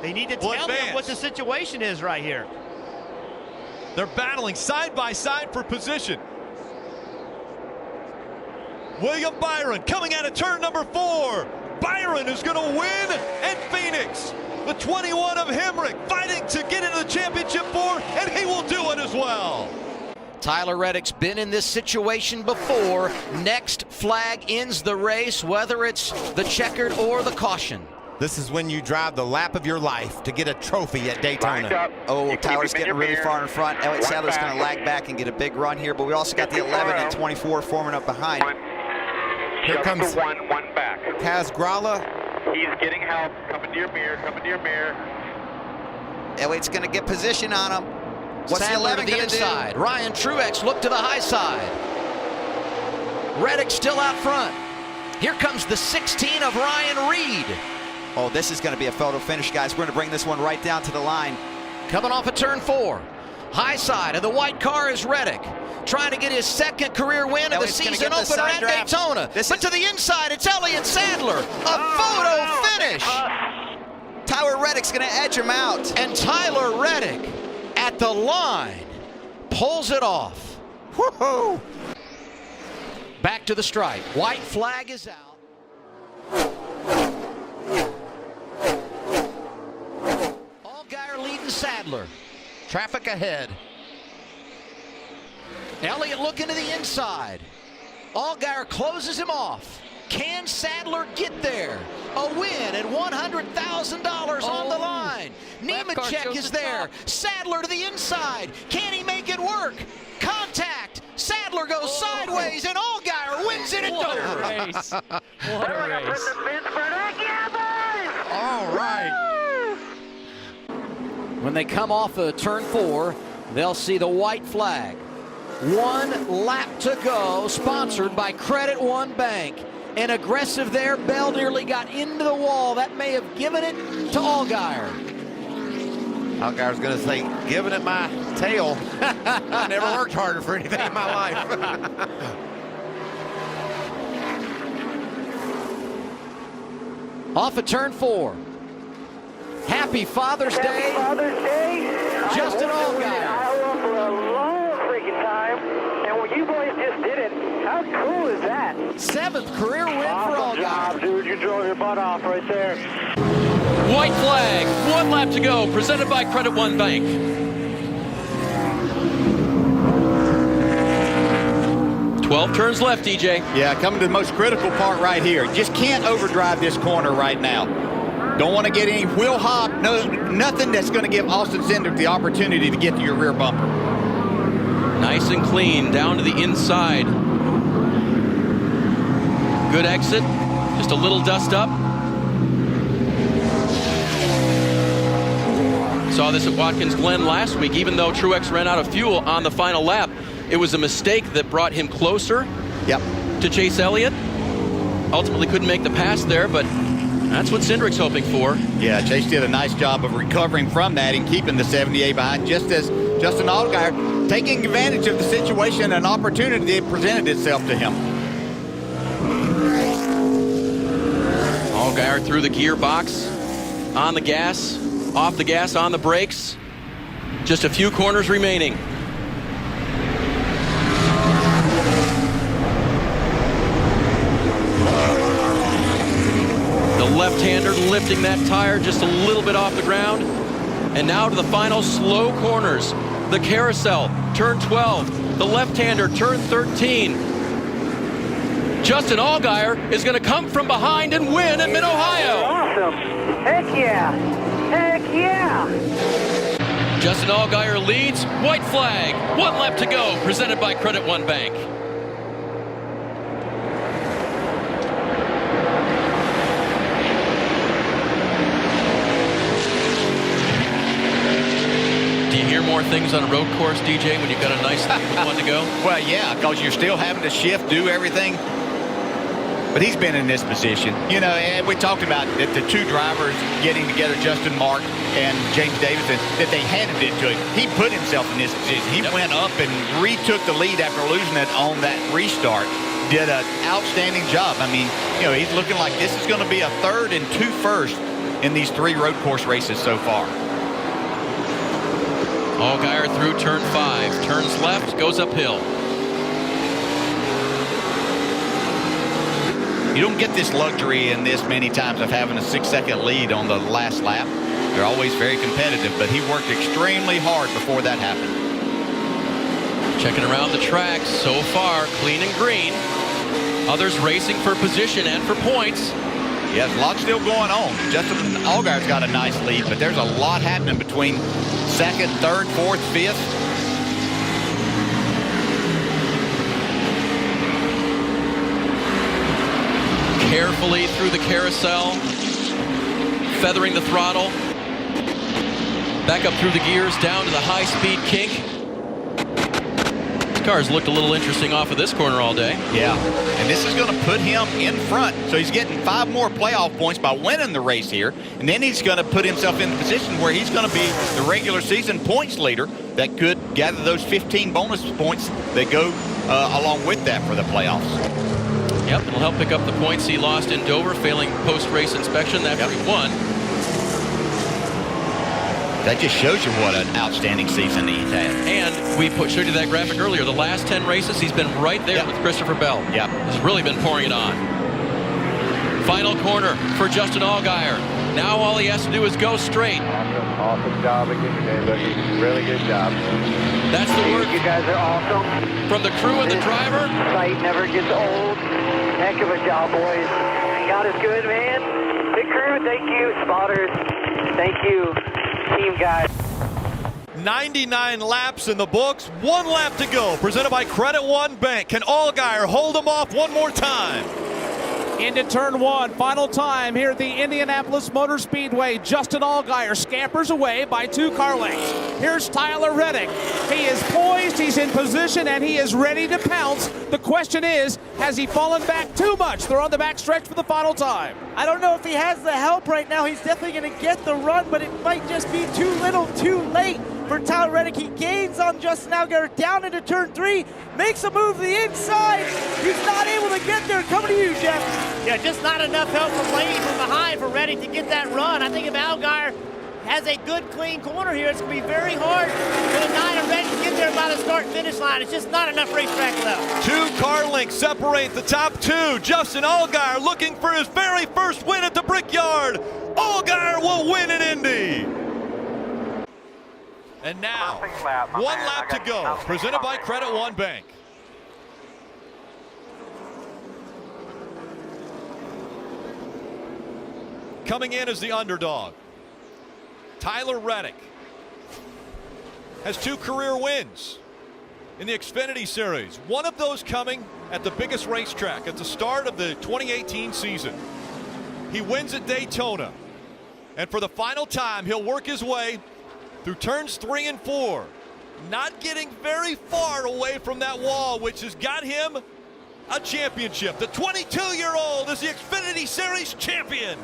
They need to tell them what the situation is right here. They're battling side by side for position. William Byron coming out of turn number 4. Byron is going to win at Phoenix. The 21 of Hemrick fighting to get into the championship 4, and he will do it as well. Tyler Reddick's been in this situation before. Next flag ends the race, whether it's the checkered or the caution. This is when you drive the lap of your life to get a trophy at Daytona. Oh, Tyler's getting really far in front. Elliott Sadler's going to lag back and get a big run here, but we also got the 11 and 24 forming up behind. Here comes one back. Kaz Grala. He's getting help. Coming to your mirror. Coming to your mirror. Elliott's going to get position on him. What's the 11 to the inside? Ryan Truex look to the high side. Reddick still out front. Here comes the 16 of Ryan Reed. Oh, this is going to be a photo finish, guys. We're going to bring this one right down to the line. Coming off of turn 4. High side of the white car is Reddick. Trying to get his 2nd career win of the season opener at Daytona. But to the inside, it's Elliott Sadler. A photo finish. Tyler Reddick's going to edge him out. And Tyler Reddick at the line pulls it off. Woohoo! Back to the stripe. White flag is out. Sadler. Traffic ahead. Elliott looking to the inside. Allgaier closes him off. Can Sadler get there? A win at $100,000 on the line. Nemechek is there. Sadler to the inside. Can he make it work? Contact. Sadler goes sideways, and Allgaier wins it at Dover. What a race. What a race. All right. When they come off of turn 4, they'll see the white flag. 1 lap to go, sponsored by Credit One Bank. And aggressive there. Bell nearly got into the wall. That may have given it to Allgaier. Allgaier's going to say, giving it my tail. I never worked harder for anything in my life. Off of turn 4. Happy Father's Day. Father's Day. Justin Allgaier. Iowa for a long freaking time, and when you boys just did it, how cool is that? 7th career win awesome for Allgaier. Job, dude. You drove your butt off right there. White flag, 1 lap to go, presented by Credit One Bank. "12 turns left, DJ. Yeah, coming to the most critical part right here. Just can't overdrive this corner right now. Don't want to get any wheel hop, nothing that's going to give Austin Cindric the opportunity to get to your rear bumper. Nice and clean, down to the inside. Good exit, just a little dust up. Saw this at Watkins Glen last week. Even though Truex ran out of fuel on the final lap, it was a mistake that brought him closer to Chase Elliott. Ultimately couldn't make the pass there, but that's what Cindric's hoping for. Yeah, Chase did a nice job of recovering from that and keeping the 78 behind, just as Justin Allgaier taking advantage of the situation and opportunity that presented itself to him. Allgaier through the gearbox, on the gas, off the gas, on the brakes. Just a few corners remaining. The left-hander lifting that tire just a little bit off the ground. And now to the final slow corners. The carousel, turn 12. The left-hander, turn 13. Justin Allgaier is going to come from behind and win at Mid-Ohio. Awesome. Heck yeah. Heck yeah. Justin Allgaier leads. White flag. 1 lap to go. Presented by Credit One Bank. Do you hear more things on a road course, DJ, when you've got a nice one to go? Well, yeah, because you're still having to shift, do everything. But he's been in this position. You know, and we talked about the two drivers getting together, Justin Mark and James Davison, that they handed it to him. He put himself in this position. He went up and retook the lead after losing it on that restart. Did an outstanding job. I mean, you know, he's looking like this is going to be a 3rd and 2 first in these 3 road course races so far. Allgaier through turn 5. Turns left, goes uphill. You don't get this luxury in this many times of having a 6-second lead on the last lap. They're always very competitive, but he worked extremely hard before that happened. Checking around the track so far, clean and green. Others racing for position and for points. Yeah, there's a lot still going on. Justin Allgaier's got a nice lead, but there's a lot happening between 2nd, 3rd, 4th, 5th. Carefully through the carousel, feathering the throttle. Back up through the gears, down to the high-speed kink. This car's looked a little interesting off of this corner all day. Yeah, and this is going to put him in front. So he's getting 5 more playoff points by winning the race here. And then he's going to put himself in a position where he's going to be the regular season points leader that could gather those 15 bonus points that go along with that for the playoffs. Yep, it'll help pick up the points he lost in Dover, failing post-race inspection after he won. That just shows you what an outstanding season he's had. And we showed you that graphic earlier. The last 10 races, he's been right there with Christopher Bell. Yeah, he's really been pouring it on. Final corner for Justin Allgaier. Now all he has to do is go straight. Awesome job again today, buddy. Really good job. That's the word. You guys are awesome. From the crew and the driver. Sight never gets old. Heck of a job, boys. God is good, man. Big crew, thank you. Spotters, thank you. Team guys. 99 laps in the books, 1 lap to go. Presented by Credit One Bank. Can Allgaier hold him off one more time? Into turn 1, final time here at the Indianapolis Motor Speedway. Justin Allgaier scampers away by 2 car lengths. Here's Tyler Reddick. He is poised, he's in position, and he is ready to pounce. The question is, has he fallen back too much? They're on the back stretch for the final time. I don't know if he has the help right now. He's definitely going to get the run, but it might just be too little, too late for Tyler Reddick. He gains on Justin Allgaier down into turn 3, makes a move to the inside. He's not able to get there. Coming to you, Jeff. Yeah, just not enough help from Lady from behind for Reddick to get that run. I think if Allgaier has a good, clean corner here, it's going to be very hard for the 9 of Reddick to get there by the start-finish line. It's just not enough racetrack left. 2 car lengths separate the top 2. Justin Allgaier looking for his very first win at the Brickyard. Allgaier will win in Indy. And now, 1 lap to go, presented by Credit One Bank. Coming in as the underdog, Tyler Reddick has 2 career wins in the Xfinity Series. One of those coming at the biggest racetrack at the start of the 2018 season. He wins at Daytona. And for the final time, he'll work his way through turns 3 and 4. Not getting very far away from that wall, which has got him a championship. The 22-year-old is the Xfinity Series champion.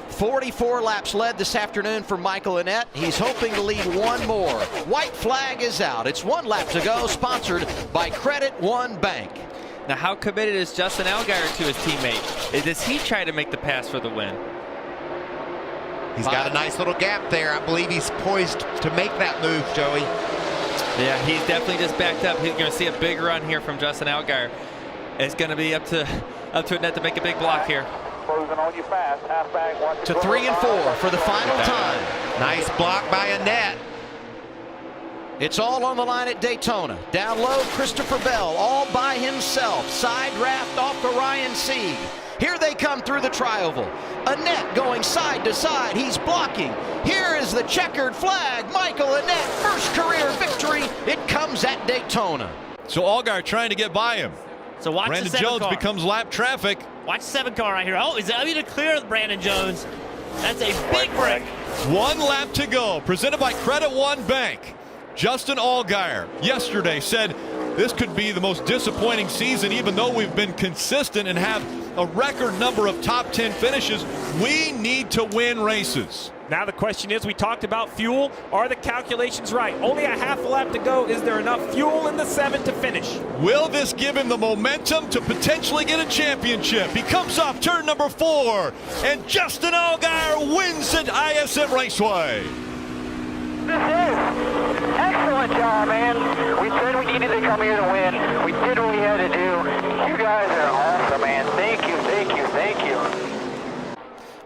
"44 laps led this afternoon for Michael Annett. He's hoping to lead 1 more. White flag is out. It's 1 lap to go, sponsored by Credit One Bank. Now, how committed is Justin Allgaier to his teammate? Does he try to make the pass for the win? He's got a nice little gap there. I believe he's poised to make that move, Joey. Yeah, he's definitely just backed up. He's going to see a big run here from Justin Allgaier. It's going to be up to Annett to make a big block here. To 3 and 4 for the final time. Nice block by Annett. It's all on the line at Daytona. Down low, Christopher Bell all by himself. Side draft off to Ryan Sieg. Here they come through the tri-oval. Annett going side to side. He's blocking. Here is the checkered flag. Michael Annett, first career victory. It comes at Daytona. So Allgaier trying to get by him. So watch Brandon the 7 Jones car. becomes lap traffic. Watch the 7 car right here. Oh, is that to clear Brandon Jones? That's a big break. 1 lap to go, presented by Credit One Bank. Justin Allgaier yesterday said this could be the most disappointing season, even though we've been consistent and have a record number of top 10 finishes. We need to win races. Now the question is, we talked about fuel. Are the calculations right? Only a half a lap to go. Is there enough fuel in the 7 to finish? Will this give him the momentum to potentially get a championship? He comes off turn number 4, and Justin Allgaier wins at ISM Raceway. Excellent job, man. We said we needed to come here to win. We did what we had to do. You guys are awesome, man. Thank you, thank you, thank you.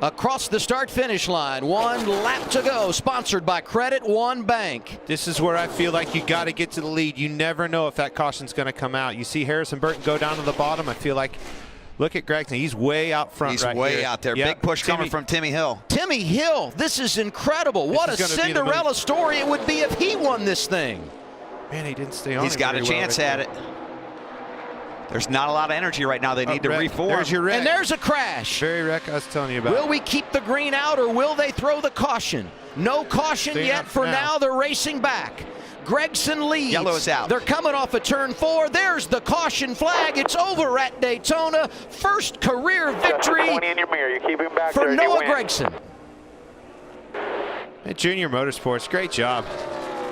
Across the start-finish line, 1 lap to go, sponsored by Credit One Bank. This is where I feel like you got to get to the lead. You never know if that caution's going to come out. You see Harrison Burton go down to the bottom. I feel like, look at Gregson. He's way out front. He's right way here. out there. Yep. Big push coming from Timmy Hill. Timmy Hill, this is incredible. What a Cinderella story it would be if he won this thing. Man, he didn't stay on. He's got a chance at it. There's not a lot of energy right now. They need to reform. There's your wreck. And there's a crash. Very wreck I was telling you about. Will we keep the green out or will they throw the caution? No caution Staying yet up for now. now. They're racing back. Gregson leads. Yellow is out. They're coming off of turn 4. There's the caution flag. It's over at Daytona. First career victory In your mirror. You keep him back for there, you Noah win. Gregson. Hey, Junior Motorsports, great job.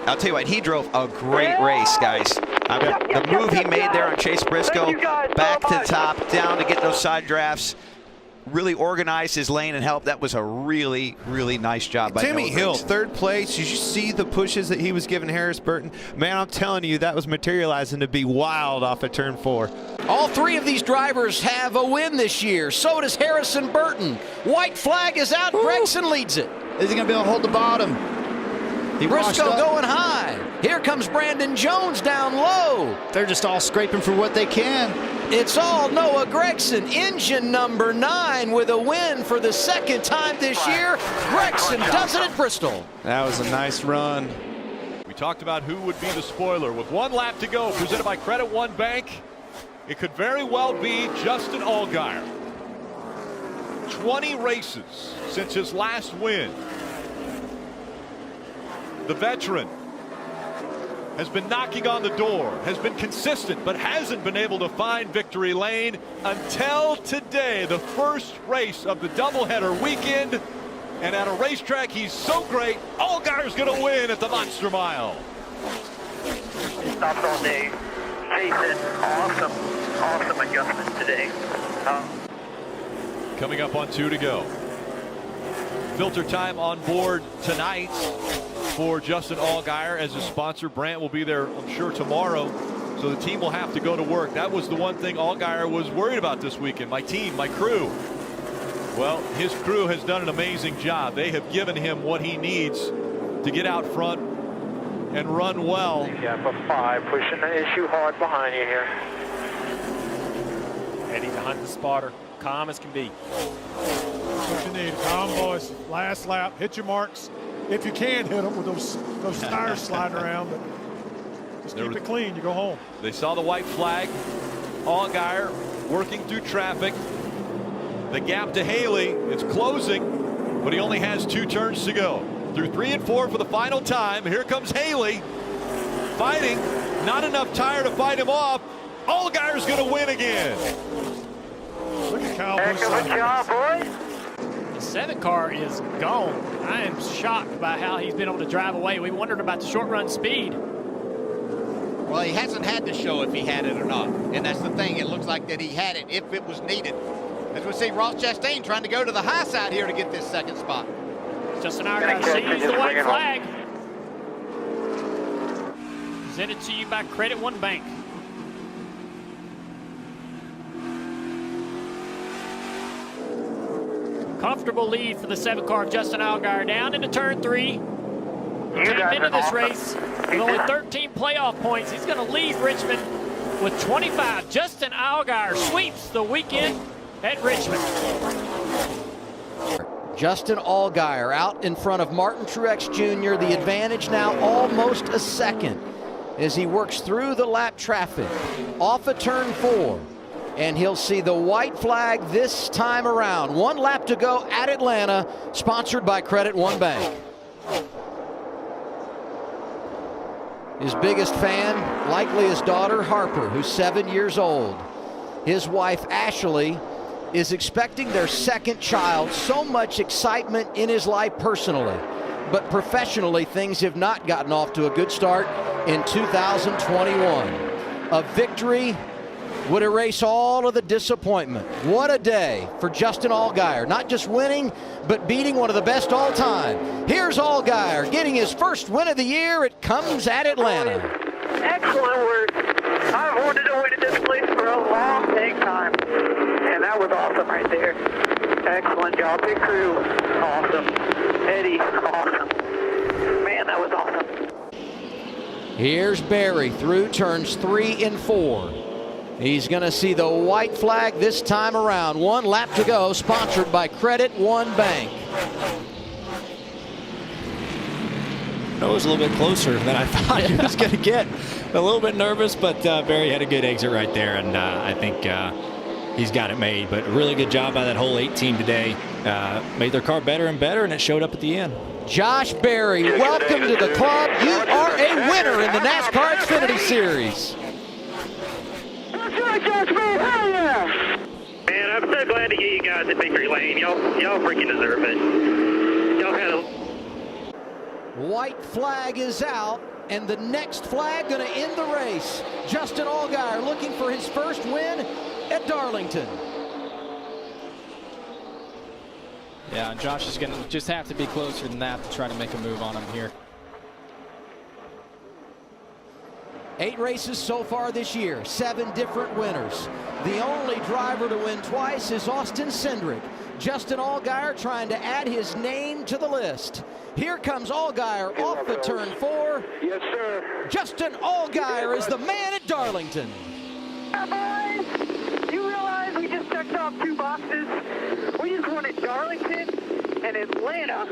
I'll tell you what, he drove a great race, guys. The move he made there on Chase Briscoe, back to the top, down to get those side drafts. really organized his lane and helped. That was a really, really nice job by Timmy Noah Hill, Griggs. third place. Did you see the pushes that he was giving Harris Burton? Man, I'm telling you, that was materializing to be wild off of turn 4. All three of these drivers have a win this year. So does Harrison Burton. White flag is out. Gregson leads it. Is he going to be able to hold the bottom? Briscoe going high. Here comes Brandon Jones down low. They're just all scraping for what they can. It's all Noah Gregson, engine number 9 with a win for the second time this year. Gregson does it at Bristol. That was a nice run. We talked about who would be the spoiler. With 1 lap to go, presented by Credit One Bank, it could very well be Justin Allgaier. 20 races since his last win. The veteran has been knocking on the door, has been consistent, but hasn't been able to find victory lane until today, the first race of the doubleheader weekend. And at a racetrack he's so great, Allgaier's going to win at the Monster Mile. Stopped all day. Jason, awesome adjustment today. Coming up on 2 to go. Filter time on board tonight for Justin Allgaier as his sponsor. Brandt will be there, I'm sure, tomorrow. So the team will have to go to work. That was the one thing Allgaier was worried about this weekend. My team, my crew. Well, his crew has done an amazing job. They have given him what he needs to get out front and run well. Yeah, for 5, pushing the issue hard behind you here. Eddie behind the spotter, calm as can be. What you need, calm boys. Last lap, hit your marks. If you can hit them with those tires sliding around, but just keep it clean. You go home. They saw the white flag. Allgaier working through traffic. The gap to Haley, it's closing, but he only has 2 turns to go. Through 3 and 4 for the final time. Here comes Haley fighting. Not enough tire to fight him off. Allgaier's going to win again. Look at Kyle. Heck of a job, boys. The 7 car is gone. I am shocked by how he's been able to drive away. We wondered about the short run speed. Well, he hasn't had to show if he had it or not. And that's the thing. It looks like that he had it if it was needed. As we see Ross Chastain trying to go to the high side here to get this second spot. Justin Allgaier sees the white flag. Presented to you by Credit One Bank. Comfortable lead for the 7 car of Justin Allgaier down into turn 3. He came into this race with only 13 playoff points. He's going to lead Richmond with 25. Justin Allgaier sweeps the weekend at Richmond. Justin Allgaier out in front of Martin Truex Jr. The advantage now almost a second as he works through the lap traffic off of turn 4. And he'll see the white flag this time around. 1 lap to go at Atlanta, sponsored by Credit One Bank. His biggest fan, likely his daughter Harper, who's 7 years old. His wife Ashley is expecting their second child. So much excitement in his life personally. But professionally, things have not gotten off to a good start in 2021. A victory would erase all of the disappointment. What a day for Justin Allgaier. Not just winning, but beating one of the best all time. Here's Allgaier getting his first win of the year. It comes at Atlanta. Excellent work. I've wanted to win at this place for a long time. And that was awesome right there. Excellent job. Big crew. Awesome. Eddie, awesome. Man, that was awesome. Here's Barry through turns 3 and 4. He's going to see the white flag this time around. 1 lap to go, sponsored by Credit One Bank. It was a little bit closer than I thought he was going to get. A little bit nervous, but Barry had a good exit right there, and I think he's got it made. But really good job by that whole 8 team today. Made their car better and better, and it showed up at the end. Josh Berry, welcome to the club. You are a winner in the NASCAR Xfinity Series. That's right, Josh, man. Hell yeah. Man, I'm so glad to get you guys at victory lane. Y'all freaking deserve it. Y'all had a... White flag is out, and the next flag going to end the race. Justin Allgaier looking for his first win at Darlington. Yeah, and Josh is going to just have to be closer than that to try to make a move on him here. 8 races so far this year, 7 different winners. The only driver to win twice is Austin Cindric. Justin Allgaier trying to add his name to the list. Here comes Allgaier off the turn 4. Yes, sir. Justin Allgaier is the man at Darlington. You realize we just checked off 2 boxes? We just won at Darlington and Atlanta.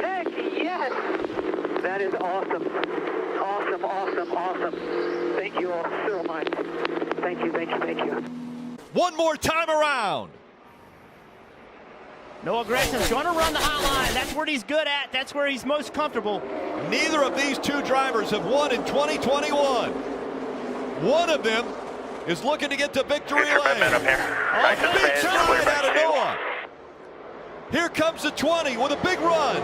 Heck yes! That is awesome. Awesome, awesome, awesome. Thank you all so much. Thank you, thank you, thank you. One more time around. Noah Gregson's going to run the hot line. That's what he's good at. That's where he's most comfortable. Neither of these 2 drivers have won in 2021. One of them is looking to get to victory lane. A big slide out of Noah. Here comes the 20 with a big run.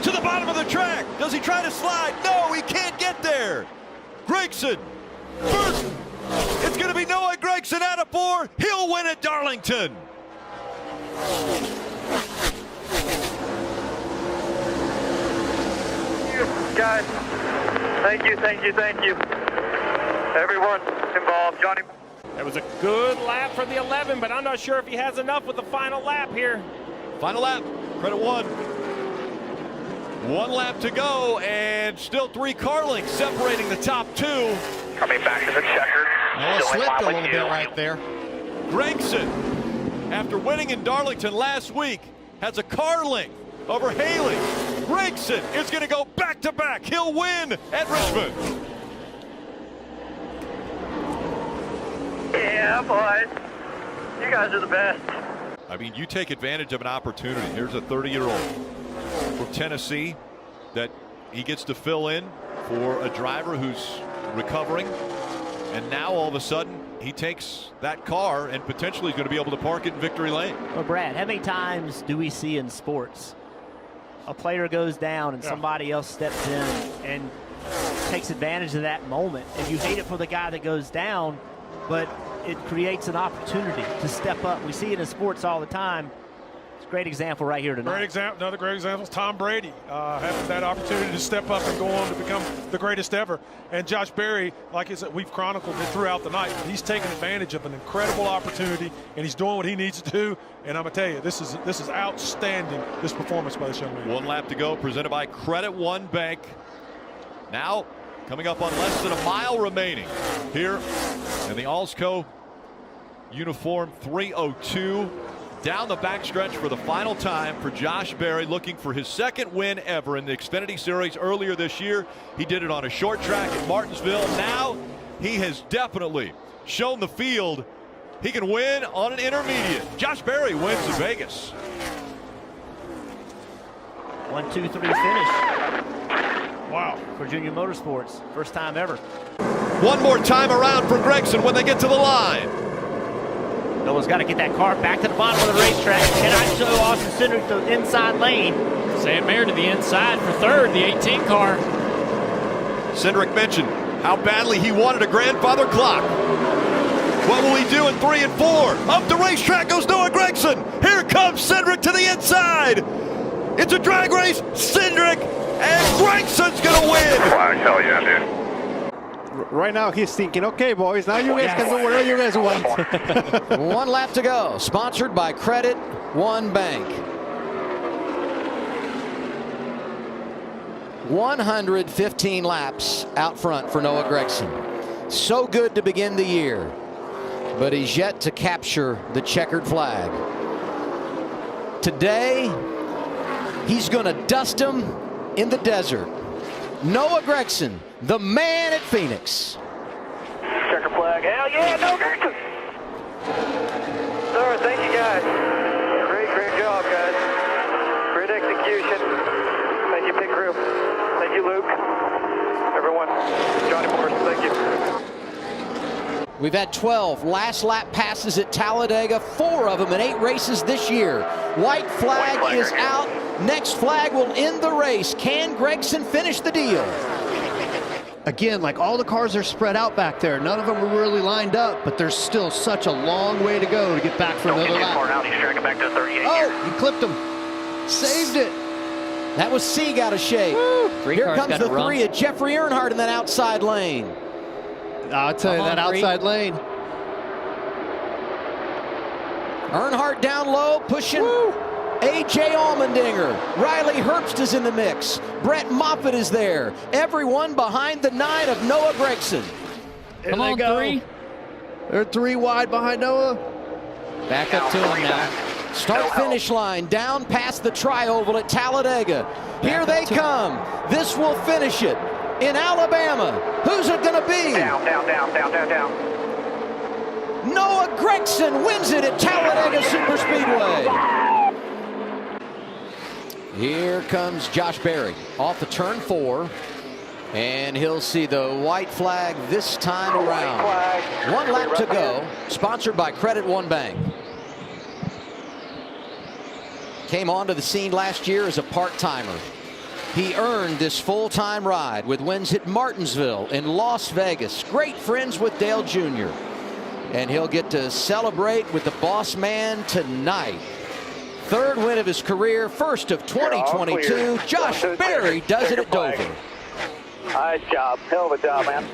To the bottom of the track. Does he try to slide? No, he can't get there. Gregson. First. It's going to be Noah Gregson out of 4. He'll win at Darlington. Guys, thank you, thank you, thank you. Everyone involved, Johnny. It was a good lap for the 11, but I'm not sure if he has enough with the final lap here. Final lap, credit 1. 1 lap to go, and still 3 car lengths separating the top 2. Coming back to the checker. Noah slipped a little bit right there. Gregson, after winning in Darlington last week, has a car length over Haley. Gregson is going to go back-to-back. He'll win at Richmond. Yeah, boys. You guys are the best. I mean, you take advantage of an opportunity. Here's a 30-year-old from Tennessee that he gets to fill in for a driver who's recovering. And now all of a sudden he takes that car and potentially is going to be able to park it in victory lane. Well, Brad, how many times do we see in sports a player goes down and somebody else steps in and takes advantage of that moment? And you hate it for the guy that goes down, but it creates an opportunity to step up. We see it in sports all the time. It's a great example right here tonight. Great example. Another great example is Tom Brady having that opportunity to step up and go on to become the greatest ever. And Josh Berry, like I said, we've chronicled it throughout the night. He's taking advantage of an incredible opportunity, and he's doing what he needs to do. And I'm gonna tell you, this is outstanding. This performance by this young man. 1 lap to go, presented by Credit One Bank. Now, coming up on less than a mile remaining here in the Allsco uniform 302. Down the backstretch for the final time for Josh Berry, looking for his 2nd win ever in the Xfinity Series earlier this year. He did it on a short track at Martinsville. Now he has definitely shown the field he can win on an intermediate. Josh Berry wins in Vegas. 1, 2, 3 finish. Wow. For Junior Motorsports. First time ever. One more time around for Gregson when they get to the line. Noah's got to get that car back to the bottom of the racetrack. Cannot show Austin Cindric the inside lane. Sam Mayer to the inside for 3rd, the 18 car. Cindric mentioned how badly he wanted a grandfather clock. What will he do in 3 and 4? Up the racetrack goes Noah Gregson. Here comes Cindric to the inside. It's a drag race. Cindric and Gregson's going to win. Wow, hell yeah, dude. Right now he's thinking, okay, boys, now you guys can do whatever you guys want. 1 lap to go. Sponsored by Credit One Bank. 115 laps out front for Noah Gregson. So good to begin the year, but he's yet to capture the checkered flag. Today, he's going to dust him in the desert. Noah Gregson, the man at Phoenix. Checker flag. Hell yeah, no Gregson. Sir, thank you guys. Great job, guys. Great execution. Thank you, pit crew. Thank you, Luke. Everyone. Johnny Morris, thank you. We've had 12 last lap passes at Talladega, 4 of them in 8 races this year. White flag is out. Next flag will end the race. Can Gregson finish the deal? again, like all the cars are spread out back there. None of them are really lined up, but there's still such a long way to go to get back for another lap. He's tracking back to 38 Oh, he clipped him. Saved it. That was C got a shake. Here comes the 3 of Jeffrey Earnhardt in that outside lane. I'll tell you, that outside lane. Earnhardt down low, pushing A.J. Allmendinger. Riley Herbst is in the mix. Brett Moffitt is there. Everyone behind the 9 of Noah Gregson. Come on, 3. They're 3 wide behind Noah. Back up to him now. Start-finish line down past the tri-oval at Talladega. Here they come. This will finish it in Alabama. Who's it going to be? Down. Noah Gregson wins it at Talladega Superspeedway. Here comes Josh Berry off of turn 4. And he'll see the white flag this time around. 1 lap to go. Sponsored by Credit One Bank. Came onto the scene last year as a part-timer. He earned this full-time ride with wins at Martinsville and Las Vegas. Great friends with Dale Jr. And he'll get to celebrate with the boss man tonight. 3rd win of his career, 1st of 2022. Josh Berry does it at Dover. Nice job. Hell of a job, man.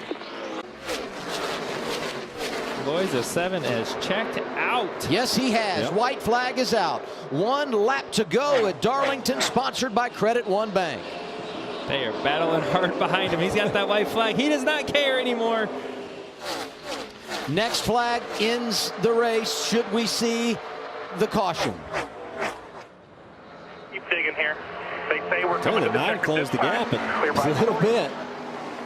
Boys, the 7 is checked out. Yes, he has. Yep. White flag is out. 1 lap to go at Darlington, sponsored by Credit One Bank. They are battling hard behind him. He's got that white flag. He does not care anymore. Next flag ends the race. Should we see the caution? Keep digging here. They say we're coming to the 9 closed the gap a little bit.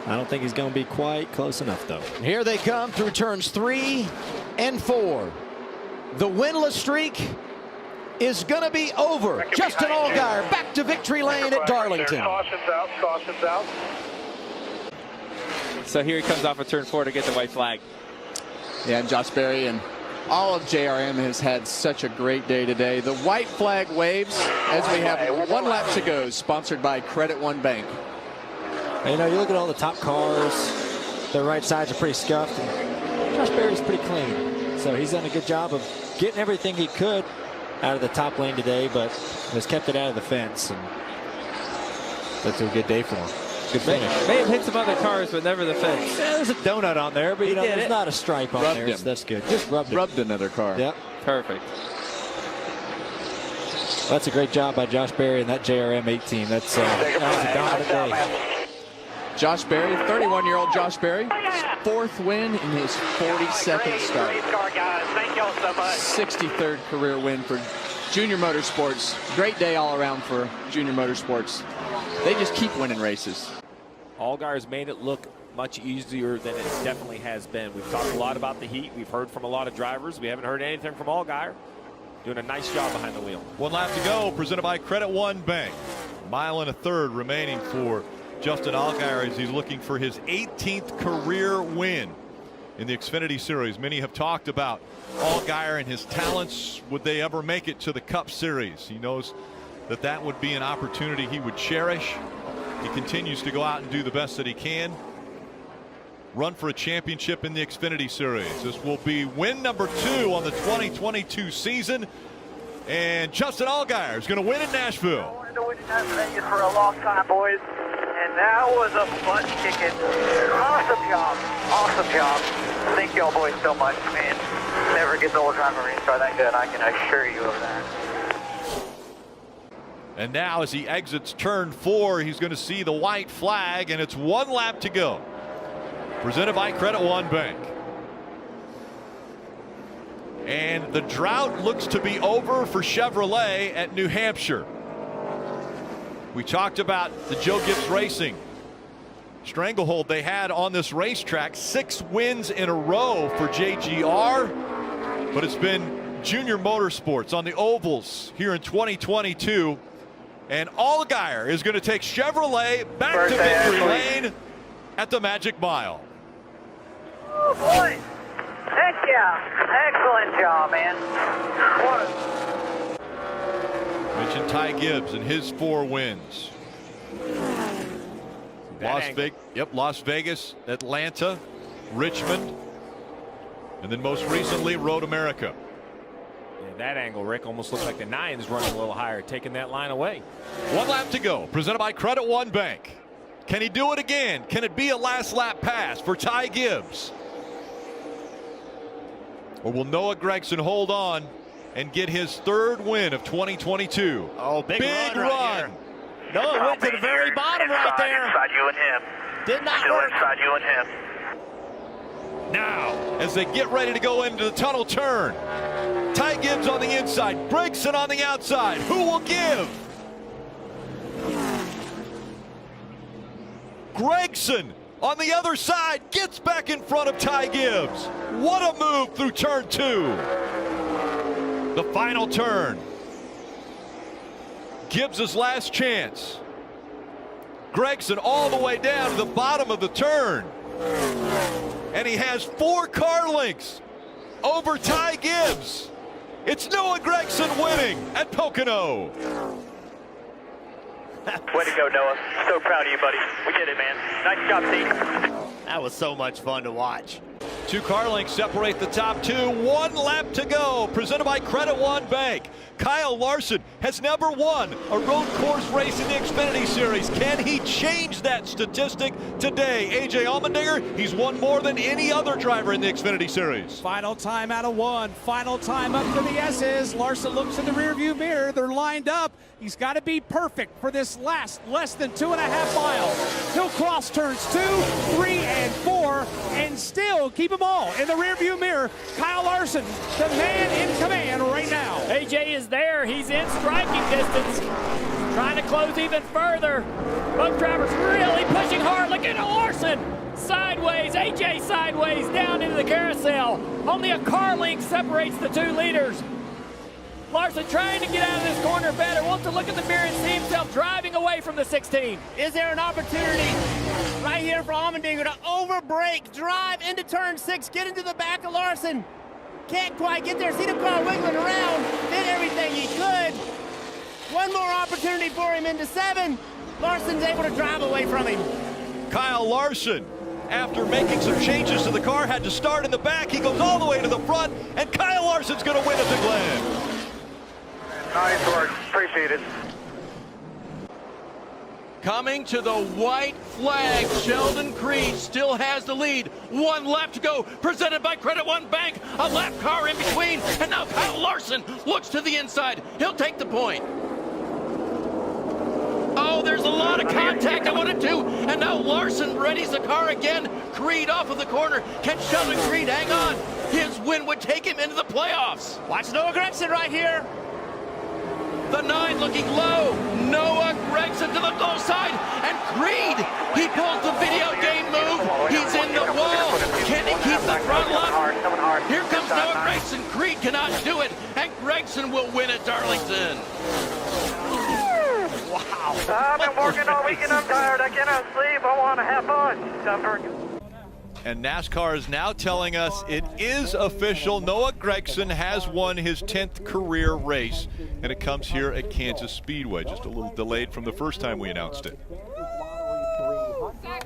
I don't think he's going to be quite close enough, though. Here they come through turns 3 and 4. The winless streak is going to be over. Justin Allgaier back to victory lane at Darlington. Caution's out. So here he comes off of turn 4 to get the white flag. Yeah, and Josh Berry and all of JRM has had such a great day today. The white flag waves as we have 1 lap to go, sponsored by Credit One Bank. You know, you look at all the top cars, their right sides are pretty scuffed. And Josh Berry's pretty clean. So he's done a good job of getting everything he could out of the top lane today, but has kept it out of the fence. And that's a good day for him. Good finish. May have hit some other cars, but never the fence. Yeah, there's a donut on there, but you know, there's not a stripe on there. Him. That's good. Just rubbed another car. Yep. Perfect. That's a great job by Josh Berry and that JRM 8 team. That was a dominant day. Josh Berry, 31-year-old Josh Berry, 4th win in his 42nd start. Thank y'all so much. 63rd career win for Junior Motorsports. Great day all around for Junior Motorsports. They just keep winning races. Allgaier's made it look much easier than it definitely has been. We've talked a lot about the heat. We've heard from a lot of drivers. We haven't heard anything from Allgaier. Doing a nice job behind the wheel. 1 lap to go, presented by Credit One Bank. 1 1/3 remaining for Justin Allgaier as he's looking for his 18th career win in the Xfinity Series. Many have talked about Allgaier and his talents. Would they ever make it to the Cup Series? He knows that that would be an opportunity he would cherish. He continues to go out and do the best that he can. Run for a championship in the Xfinity Series. This will be win number 2 on the 2022 season. And Justin Allgaier is going to win in Nashville. I wanted to win in Las Vegas for a long time, boys. And that was a butt kicking. Awesome job. Awesome job. Thank y'all boys so much, man. Never gets old driving a race car that good, I can assure you of that. And now as he exits turn 4, he's going to see the white flag, and it's 1 lap to go. Presented by Credit One Bank. And the drought looks to be over for Chevrolet at New Hampshire. We talked about the Joe Gibbs Racing stranglehold they had on this racetrack. 6 wins in a row for JGR, but it's been Junior Motorsports on the ovals here in 2022. And Allgaier is going to take Chevrolet back to victory lane at the Magic Mile. Oh boy! Heck yeah! Excellent job, man. Mentioned Ty Gibbs and his 4 wins. Las Vegas, Atlanta, Richmond, and then most recently Road America. Yeah, that angle, Rick, almost looks like the 9 is running a little higher, taking that line away. 1 lap to go, presented by Credit One Bank. Can he do it again? Can it be a last lap pass for Ty Gibbs? Or will Noah Gragson hold on and get his 3rd win of 2022? Oh, big run. Noah went to the very bottom right there. Inside you and him. Did not Still work. inside you and him. Now, as they get ready to go into the tunnel turn, Ty Gibbs on the inside, Gragson on the outside. Who will give? Gragson on the other side gets back in front of Ty Gibbs. What a move through turn 2. The final turn. Gibbs' last chance. Gragson all the way down to the bottom of the turn. And he has 4 car lengths over Ty Gibbs. It's Noah Gragson winning at Pocono. Way to go, Noah. So proud of you, buddy. We did it, man. Nice job, team. That was so much fun to watch. 2 car lengths separate the top 2. 1 lap to go. Presented by Credit One Bank. Kyle Larson has never won a road course race in the Xfinity Series. Can he change that statistic today? AJ Allmendinger, he's won more than any other driver in the Xfinity Series. Final time out of 1. Final time up for the S's. Larson looks in the rearview mirror. They're lined up. He's got to be perfect for this last less than 2.5 miles. He'll cross turns 2, 3, and 4, and still keep them all in the rearview mirror. Kyle Larson, the man in command right now. AJ is there. He's in striking distance. Trying to close even further. Both drivers really pushing hard. Look at Larson. Sideways. AJ sideways down into the carousel. Only a car length separates the 2 leaders. Larson trying to get out of this corner better. Wants to look at the mirror and see himself driving away from the 16. Is there an opportunity right here for Allmendinger to overbrake, drive into turn 6, get into the back of Larson? Can't quite get there. See the car wiggling around. Did everything he could. One more opportunity for him into 7. Larson's able to drive away from him. Kyle Larson, after making some changes to the car, had to start in the back. He goes all the way to the front, and Kyle Larson's going to win at the Glen. Nice work. Appreciate it. Coming to the white flag, Sheldon Creed still has the lead. 1 lap to go, presented by Credit One Bank. A lap car in between, and now Kyle Larson looks to the inside. He'll take the point. Oh, there's a lot of contact. I wanted to, and now Larson readies the car again. Creed off of the corner. Can Sheldon Creed hang on? His win would take him into the playoffs. Watch Noah Gragson right here. The 9 looking low. Noah Gragson to the low side. And Creed, he pulls the video game move. He's in the wall. Can he keep the throttle up? Here comes Noah Gragson. Creed cannot do it. And Gragson will win at Darlington. Wow. I've been working all weekend. I'm tired. I cannot sleep. I want to have fun. And NASCAR is now telling us it is official. Noah Gragson has won his 10th career race, and it comes here at Kansas Speedway. Just a little delayed from the first time we announced it.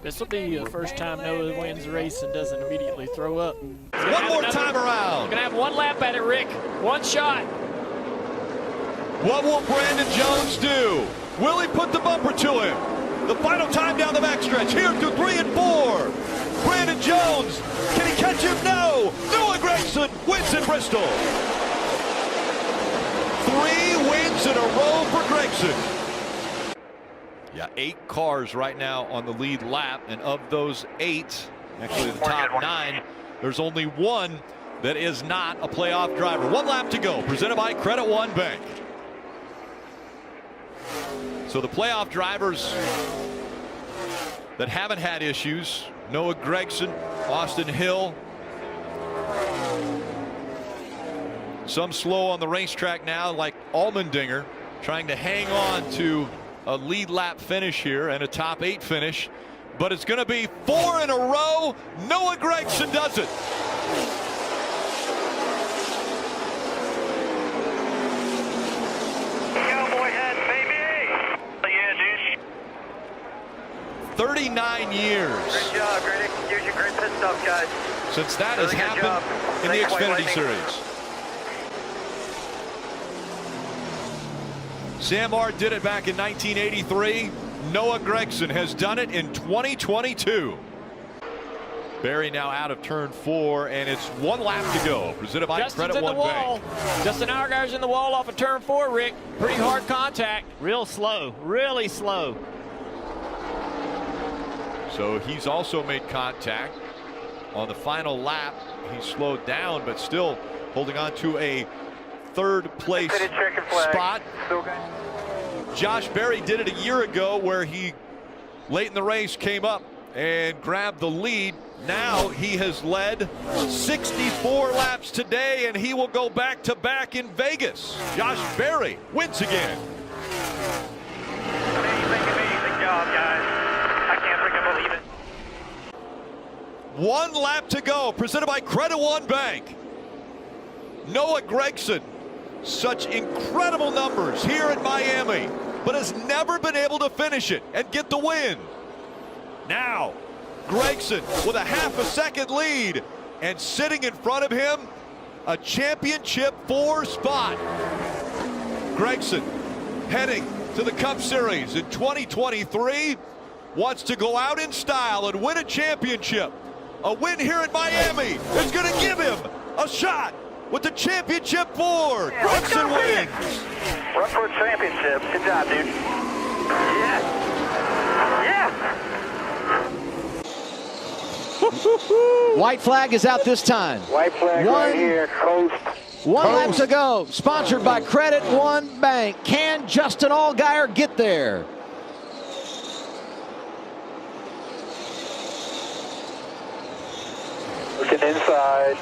This will be the first time Noah wins the race and doesn't immediately throw up. One more time around. Gonna have 1 lap at it, Rick. 1 shot. What will Brandon Jones do? Will he put the bumper to him? The final time down the backstretch here through 3 and 4. Brandon Jones, can he catch him? No. Noah Gragson wins in Bristol. 3 wins in a row for Gragson. Yeah, 8 cars right now on the lead lap, and of those 8, actually the top 9, there's only 1 that is not a playoff driver. 1 lap to go, presented by Credit One Bank. So the playoff drivers that haven't had issues, Noah Gragson, Austin Hill. Some slow on the racetrack now, like Allmendinger, trying to hang on to a lead lap finish here and a top 8 finish. But it's going to be 4 in a row. Noah Gragson does it. Cowboy hat, baby. Yeah, dude. 39 years. Great job, great execution, great pit stop, guys. Since that Really has good happened job. in the Thanks, White Xfinity Lightning. Series. Sam Maher did it back in 1983. Noah Gragson has done it in 2022. Barry now out of turn 4, and it's 1 lap to go. Presented by Justin's Credit in the One wall. Bank. Justin Allgaier's in the wall off of turn 4, Rick. Pretty hard contact. Real slow, really slow. So he's also made contact on the final lap. He slowed down, but still holding on to a third place spot. Josh Berry did it a year ago where he, late in the race, came up and grabbed the lead. Now he has led 64 laps today, and he will go back-to-back in Vegas. Josh Berry wins again. Amazing job, guys. I can't freaking believe it. 1 lap to go, presented by Credit One Bank. Noah Gragson, such incredible numbers here at Miami, but has never been able to finish it and get the win. Now, Gragson with a half a second lead, and sitting in front of him, a championship 4 spot. Gragson heading to the Cup Series in 2023, wants to go out in style and win a championship. A win here in Miami is going to give him a shot with the championship 4. Gragson wins. Run for a championship. Good job, dude. Yeah. Yeah. White flag is out this time. White flag right here. Coast. 1 lap to go. Sponsored by Credit One Bank. Can Justin Allgaier get there? Looking inside.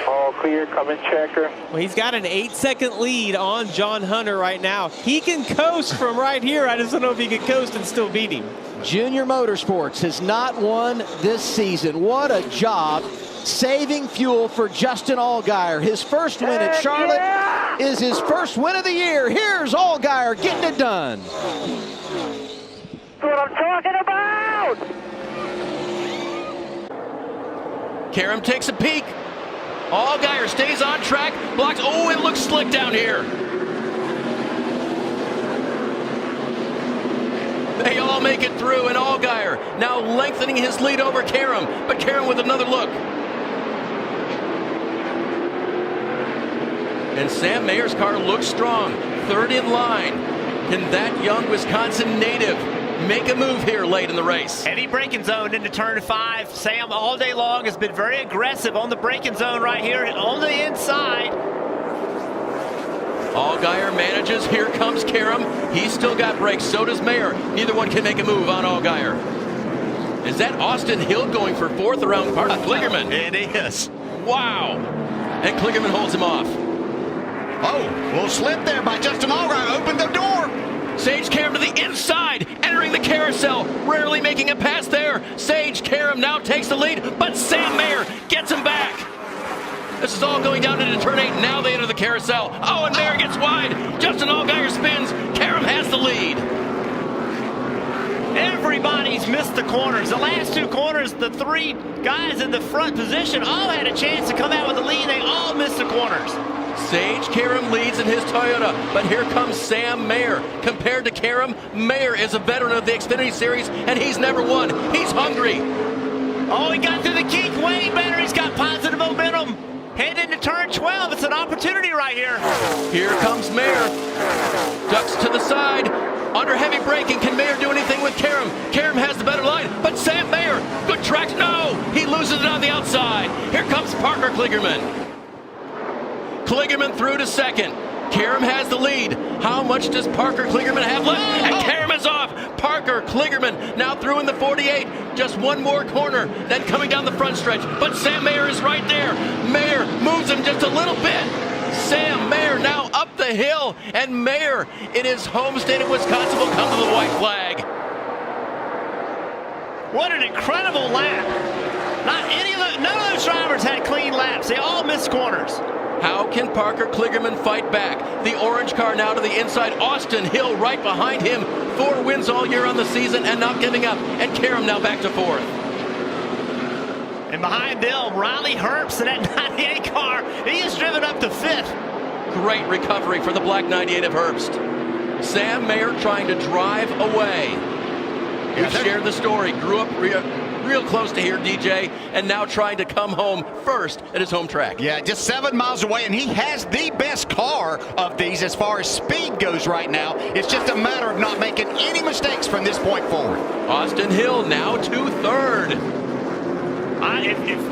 All clear. Coming checker. Well, he's got an 8-second lead on John Hunter right now. He can coast from right here. I just don't know if he can coast and still beat him. Junior Motorsports has not won this season. What a job saving fuel for Justin Allgaier. His first win at Charlotte is his first win of the year. Here's Allgaier getting it done. That's what I'm talking about. Karam takes a peek. Allgaier stays on track. Blocks. Oh, it looks slick down here. They all make it through, and Allgaier now lengthening his lead over Karam. But Karam with another look. And Sam Mayer's car looks strong. 3rd in line. Can that young Wisconsin native make a move here late in the race? Heavy braking zone into turn 5. Sam all day long has been very aggressive on the braking zone right here on the inside. Allgaier manages. Here comes Karam. He's still got brakes. So does Mayer. Neither one can make a move on Allgaier. Is that Austin Hill going for 4th around Parker Kligerman? It is. Wow. And Kligerman holds him off. Oh, little slip there by Justin Allgaier. Opened the door. Sage Karam to the inside, entering the carousel. Rarely making a pass there. Sage Karam now takes the lead, but Sam Mayer gets him back. This is all going down into turn 8. Now they enter the carousel. Oh, and Mayer gets wide. Justin Allgaier spins. Karam has the lead. Everybody's missed the corners. The last 2 corners, the 3 guys in the front position all had a chance to come out with the lead. They all missed the corners. Sage Karam leads in his Toyota, but here comes Sam Mayer. Compared to Karam, Mayer is a veteran of the Xfinity Series, and he's never won. He's hungry. Oh, he got through the kink way better. He's got positive momentum. Heading into turn 12. It's an opportunity right here. Here comes Mayer. Ducks to the side. Under heavy braking, can Mayer do anything with Karam? Karam has the better line, but Sam Mayer, good tracks. No, he loses it on the outside. Here comes Parker Kligerman. Kligerman through to 2nd. Karam has the lead. How much does Parker Kligerman have left? And Karam is off. Parker Kligerman now through in the 48. Just 1 more corner, then coming down the front stretch. But Sam Mayer is right there. Mayer moves him just a little bit. Sam Mayer now up the hill, and Mayer in his home state of Wisconsin will come to the white flag. What an incredible lap. None of those drivers had clean laps. They all missed corners. How can Parker Kligerman fight back? The orange car now to the inside. Austin Hill right behind him. 4 wins all year on the season and not giving up. And Karam now back to 4th. And behind them, Riley Herbst in that 98 car. He is driven up to 5th. Great recovery for the black 98 of Herbst. Sam Mayer trying to drive away. We've shared the story. Grew up real close to here, DJ, and now trying to come home first at his home track. Yeah, just 7 miles away, and he has the best car of these as far as speed goes right now. It's just a matter of not making any mistakes from this point forward. Austin Hill now to 3rd.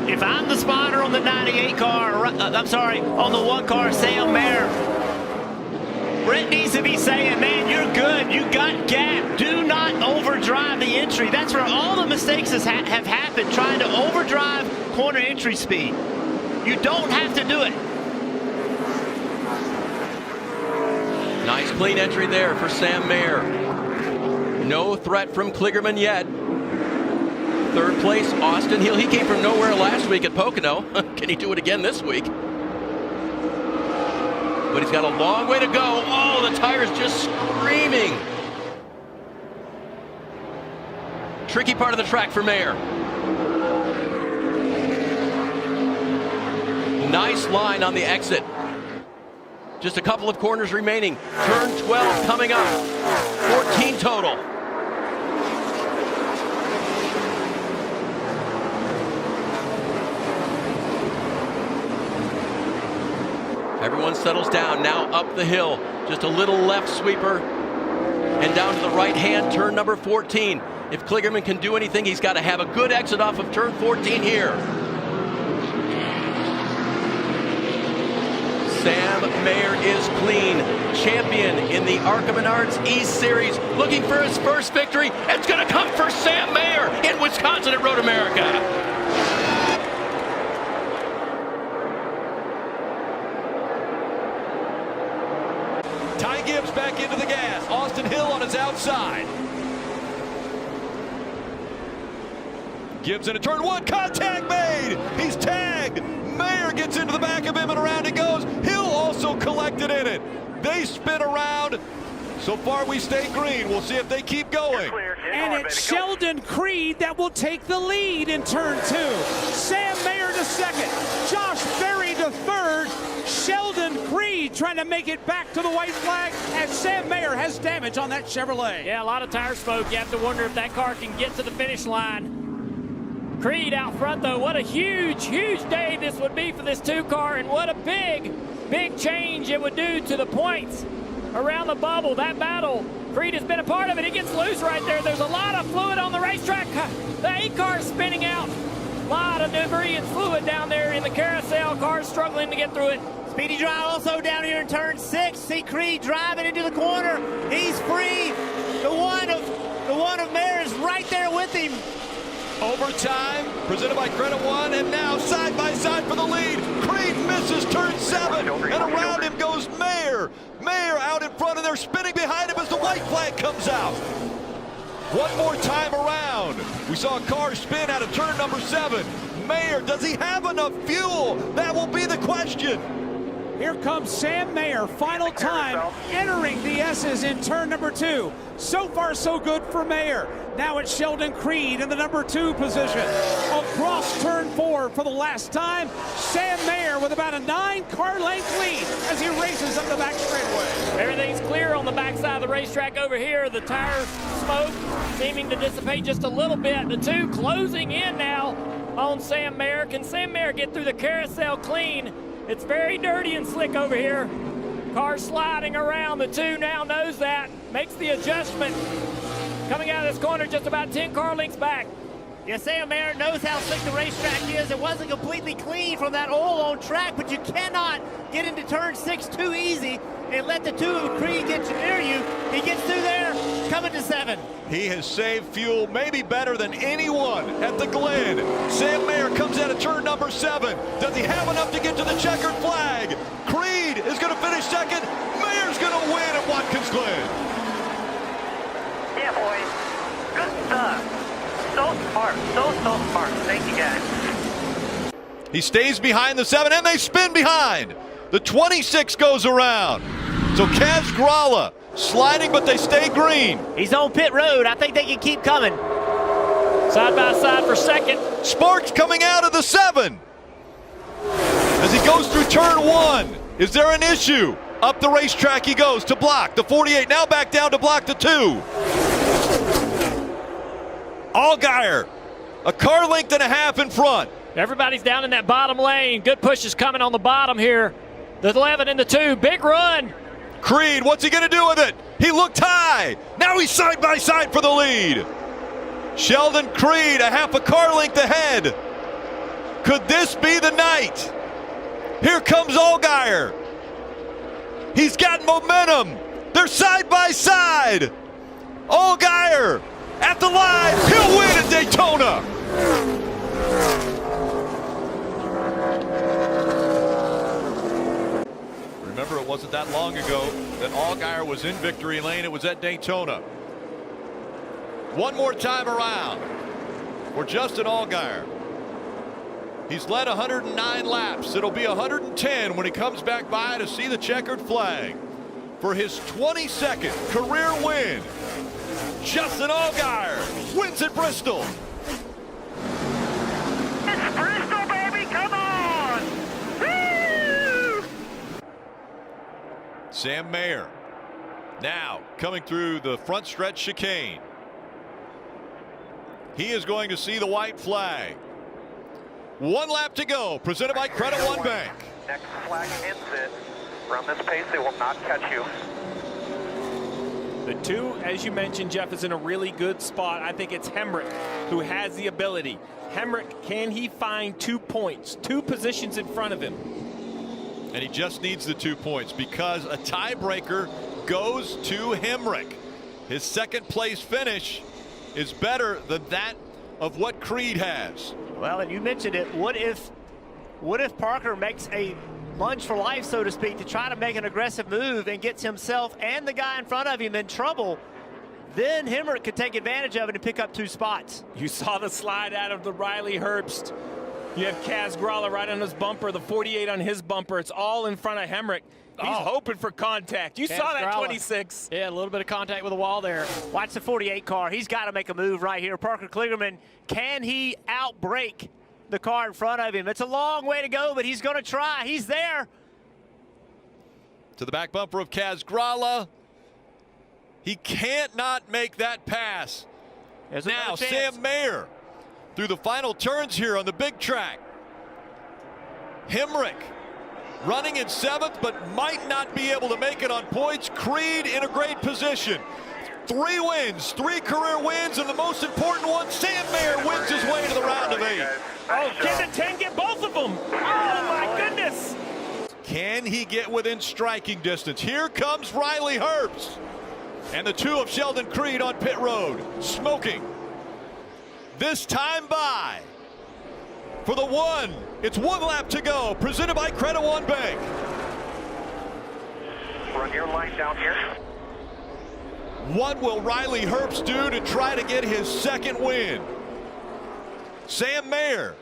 If I'm the spotter on the 98 car, I'm sorry, on the 1 car, Sam Mayer, Brett needs to be saying, man, you're good. You got gap. Do not overdrive the entry. That's where all the mistakes have happened, trying to overdrive corner entry speed. You don't have to do it. Nice clean entry there for Sam Mayer. No threat from Kligerman yet. 3rd place, Austin Hill. He came from nowhere last week at Pocono. Can he do it again this week? But he's got a long way to go. Oh, the tire's just screaming. Tricky part of the track for Mayer. Nice line on the exit. Just a couple of corners remaining. Turn 12 coming up. 14 total. Everyone settles down now up the hill. Just a little left sweeper and down to the right hand, turn number 14. If Kligerman can do anything, he's got to have a good exit off of turn 14 here. Sam Mayer is clean. Champion in the ARCA Menards East Series. Looking for his first victory. It's going to come for Sam Mayer in Wisconsin at Road America. Ty Gibbs back into the gas. Austin Hill on his outside. Gibbs into turn 1. Contact made. He's tagged. Mayer gets into the back of him and around he goes. Hill also collected in it. They spin around. So far we stay green. We'll see if they keep going. And it's Sheldon Creed that will take the lead in turn 2. Sam Mayer to 2nd. Josh Berry to 3rd. Sheldon Creed trying to make it back to the white flag as Sam Mayer has damage on that Chevrolet. Yeah, a lot of tire smoke. You have to wonder if that car can get to the finish line. Creed out front, though. What a huge, huge day this would be for this 2 car, and what a big, big change it would do to the points around the bubble. That battle, Creed has been a part of it. He gets loose right there. There's a lot of fluid on the racetrack. The 8 car is spinning out. A lot of debris and fluid down there in the carousel. Cars struggling to get through it. Speedy drive also down here in turn 6. See Creed driving into the corner. He's free. The one of Mayer is right there with him. Overtime, presented by Credit One, and now side by side for the lead. Creed misses turn 7, and around him goes Mayer. Mayer out in front, and they're spinning behind him as the white flag comes out. One more time around. We saw a car spin out of turn number 7. Mayer, does he have enough fuel? That will be the question. Here comes Sam Mayer, final time, entering the S's in turn number 2. So far, so good for Mayer. Now it's Sheldon Creed in the number 2 position. Across turn 4 for the last time, Sam Mayer with about a 9-car length lead as he races up the back straightaway. Everything's clear on the backside of the racetrack over here. The tire smoke seeming to dissipate just a little bit. The 2 closing in now on Sam Mayer. Can Sam Mayer get through the carousel clean? It's very dirty and slick over here. Car sliding around. The 2 now knows that. Makes the adjustment. Coming out of this corner just about 10 car lengths back. Yeah, Sam Mayer knows how slick the racetrack is. It wasn't completely clean from that oil on track, but you cannot get into turn 6 too easy and let the 2 of Creed get near you. He gets through there, coming to 7. He has saved fuel maybe better than anyone at the Glen. Sam Mayer comes out of turn number 7. Does he have enough to get to the checkered flag? Creed is going to finish 2nd. Mayer's going to win at Watkins Glen. Yeah, boys. Good stuff. So smart. So smart. Thank you, guys. He stays behind the 7, and they spin behind. The 26 goes around. So Kaz Gralla sliding, but they stay green. He's on pit road. I think they can keep coming. Side by side for second. Sparks coming out of the 7. As he goes through turn 1. Is there an issue? Up the racetrack he goes to block. The 48 now back down to block the 2. Allgaier, a car length and a half in front. Everybody's down in that bottom lane. Good push is coming on the bottom here. The 11 and the 2. Big run. Creed, what's he going to do with it? He looked high. Now he's side by side for the lead. Sheldon Creed, a half a car length ahead. Could this be the night? Here comes Allgaier. He's got momentum. They're side by side. Allgaier at the line. He'll win at Daytona. Remember, it wasn't that long ago that Allgaier was in victory lane. It was at Daytona. One more time around for Justin Allgaier. He's led 109 laps. It'll be 110 when he comes back by to see the checkered flag for his 22nd career win. Justin Allgaier wins at Bristol. It's Bristol, baby, come on! Woo! Sam Mayer now coming through the front stretch chicane. He is going to see the white flag. 1 lap to go, presented by Credit One Bank. Next flag ends it. From this pace, they will not catch you. The 2, as you mentioned, Jeff, is in a really good spot. I think it's Hemrick who has the ability. Hemrick, can he find 2 points, 2 positions in front of him? And he just needs the 2 points because a tiebreaker goes to Hemrick. His second place finish is better than that of what Creed has. Well, and you mentioned it. What if Parker makes a lunge for life, so to speak, to try to make an aggressive move and gets himself and the guy in front of him in trouble? Then Hemrick could take advantage of it and pick up 2 spots. You saw the slide out of the Riley Herbst. You have Kaz Gralla right on his bumper, the 48 on his bumper. It's all in front of Hemrick. He's hoping for contact. You saw that 26. Yeah, a little bit of contact with the wall there. Watch the 48 car. He's got to make a move right here. Parker Kligerman, can he outbrake the car in front of him? It's a long way to go, but he's going to try. He's there. To the back bumper of Kaz Gralla. He can't not make that pass. Now Sam Mayer through the final turns here on the big track. Hemrick running in 7th, but might not be able to make it on points. Creed in a great position. 3 wins, 3 career wins, and the most important one, Sam Mayer wins his way to the round of 8. Oh, can the 10 get both of them? Oh, my goodness. Can he get within striking distance? Here comes Riley Herbst. And the 2 of Sheldon Creed on pit road, smoking. This time by. For the 1, it's 1 lap to go, presented by Credit One Bank. Run your line down here. What will Riley Herbst do to try to get his 2nd win? Sam Mayer,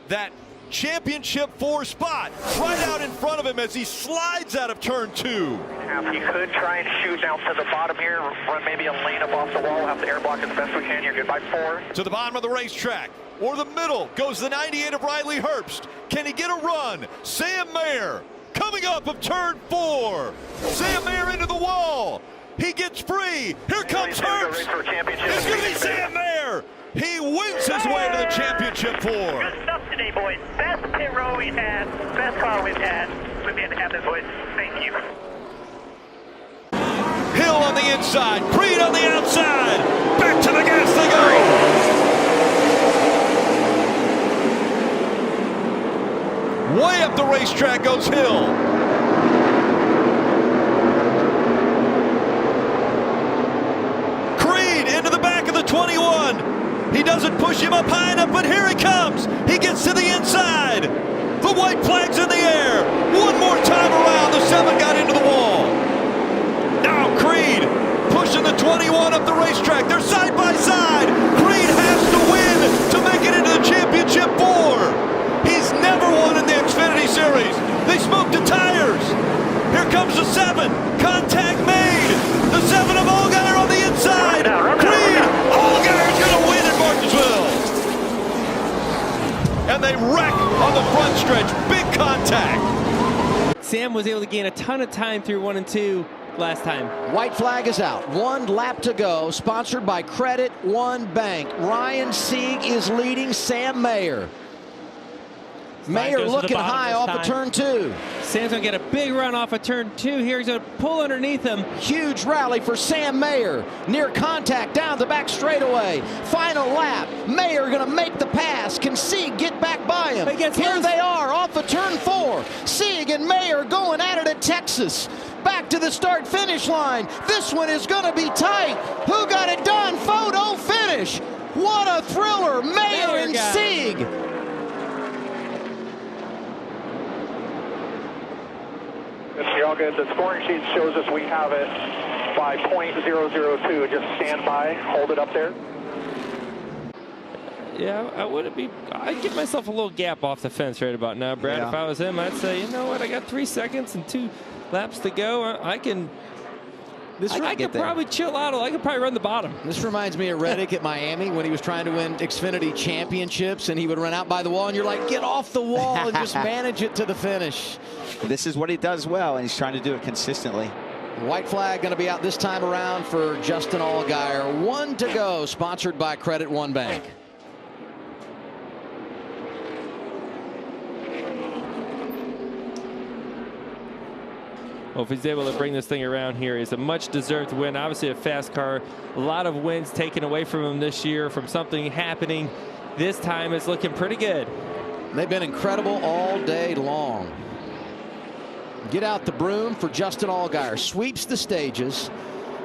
that championship 4 spot, right out in front of him as he slides out of turn 2. You could try and shoot down to the bottom here, run maybe a lane up off the wall, have the air block as best we can. You're good by 4. To the bottom of the racetrack, or the middle, goes the 98 of Riley Herbst. Can he get a run? Sam Mayer coming up of turn 4. Sam Mayer into the wall. He gets free. Here comes Herbst. It's going to be Sam Mayer. He wins his way to the championship 4. Good stuff today, boys. Best pit row we've had, best car we've had. We've been happy, boys. Thank you. Hill on the inside, Creed on the outside. Back to the gas they go. Way up the racetrack goes Hill. Creed into the back of the 21. He doesn't push him up high enough, but here he comes. He gets to the inside. The white flag's in the air. One more time around, the 7 got into the wall. Now Creed pushing the 21 up the racetrack. They're side by side. Creed has to win to make it into the championship 4. He's never won in the Xfinity Series. They smoked the tires. Here comes the 7. they wreck on the front stretch. Big contact. Sam was able to gain a ton of time through 1 and 2 last time. White flag is out. 1 lap to go. Sponsored by Credit One Bank. Ryan Sieg is leading Sam Mayer. Mayer looking high off of turn 2. Sam's going to get a big run off of turn 2 here. He's going to pull underneath him. Huge rally for Sam Mayer. Near contact down the back straightaway. Final lap. Mayer going to make the pass. Can Sieg get back by him? Here they are off of turn 4. Sieg and Mayer going at it at Texas. Back to the start-finish line. This one is going to be tight. Who got it done? Photo finish. What a thriller. Mayer and Sieg. You're all good. The scoring sheet shows us we have it by .002. Just stand by, hold it up there. Yeah, I'd give myself a little gap off the fence right about now, Brad. Yeah. If I was him, I'd say, you know what, I got 3 seconds and 2 laps to go. I can probably chill out. I could probably run the bottom. This reminds me of Reddick at Miami when he was trying to win Xfinity championships and he would run out by the wall and you're like, get off the wall and just manage it to the finish. This is what he does well, and he's trying to do it consistently. White flag going to be out this time around for Justin Allgaier. 1 to go, sponsored by Credit One Bank. Well, if he's able to bring this thing around here, it's a much-deserved win. Obviously, a fast car. A lot of wins taken away from him this year from something happening. This time, it's looking pretty good. They've been incredible all day long. Get out the broom for Justin Allgaier. Sweeps the stages.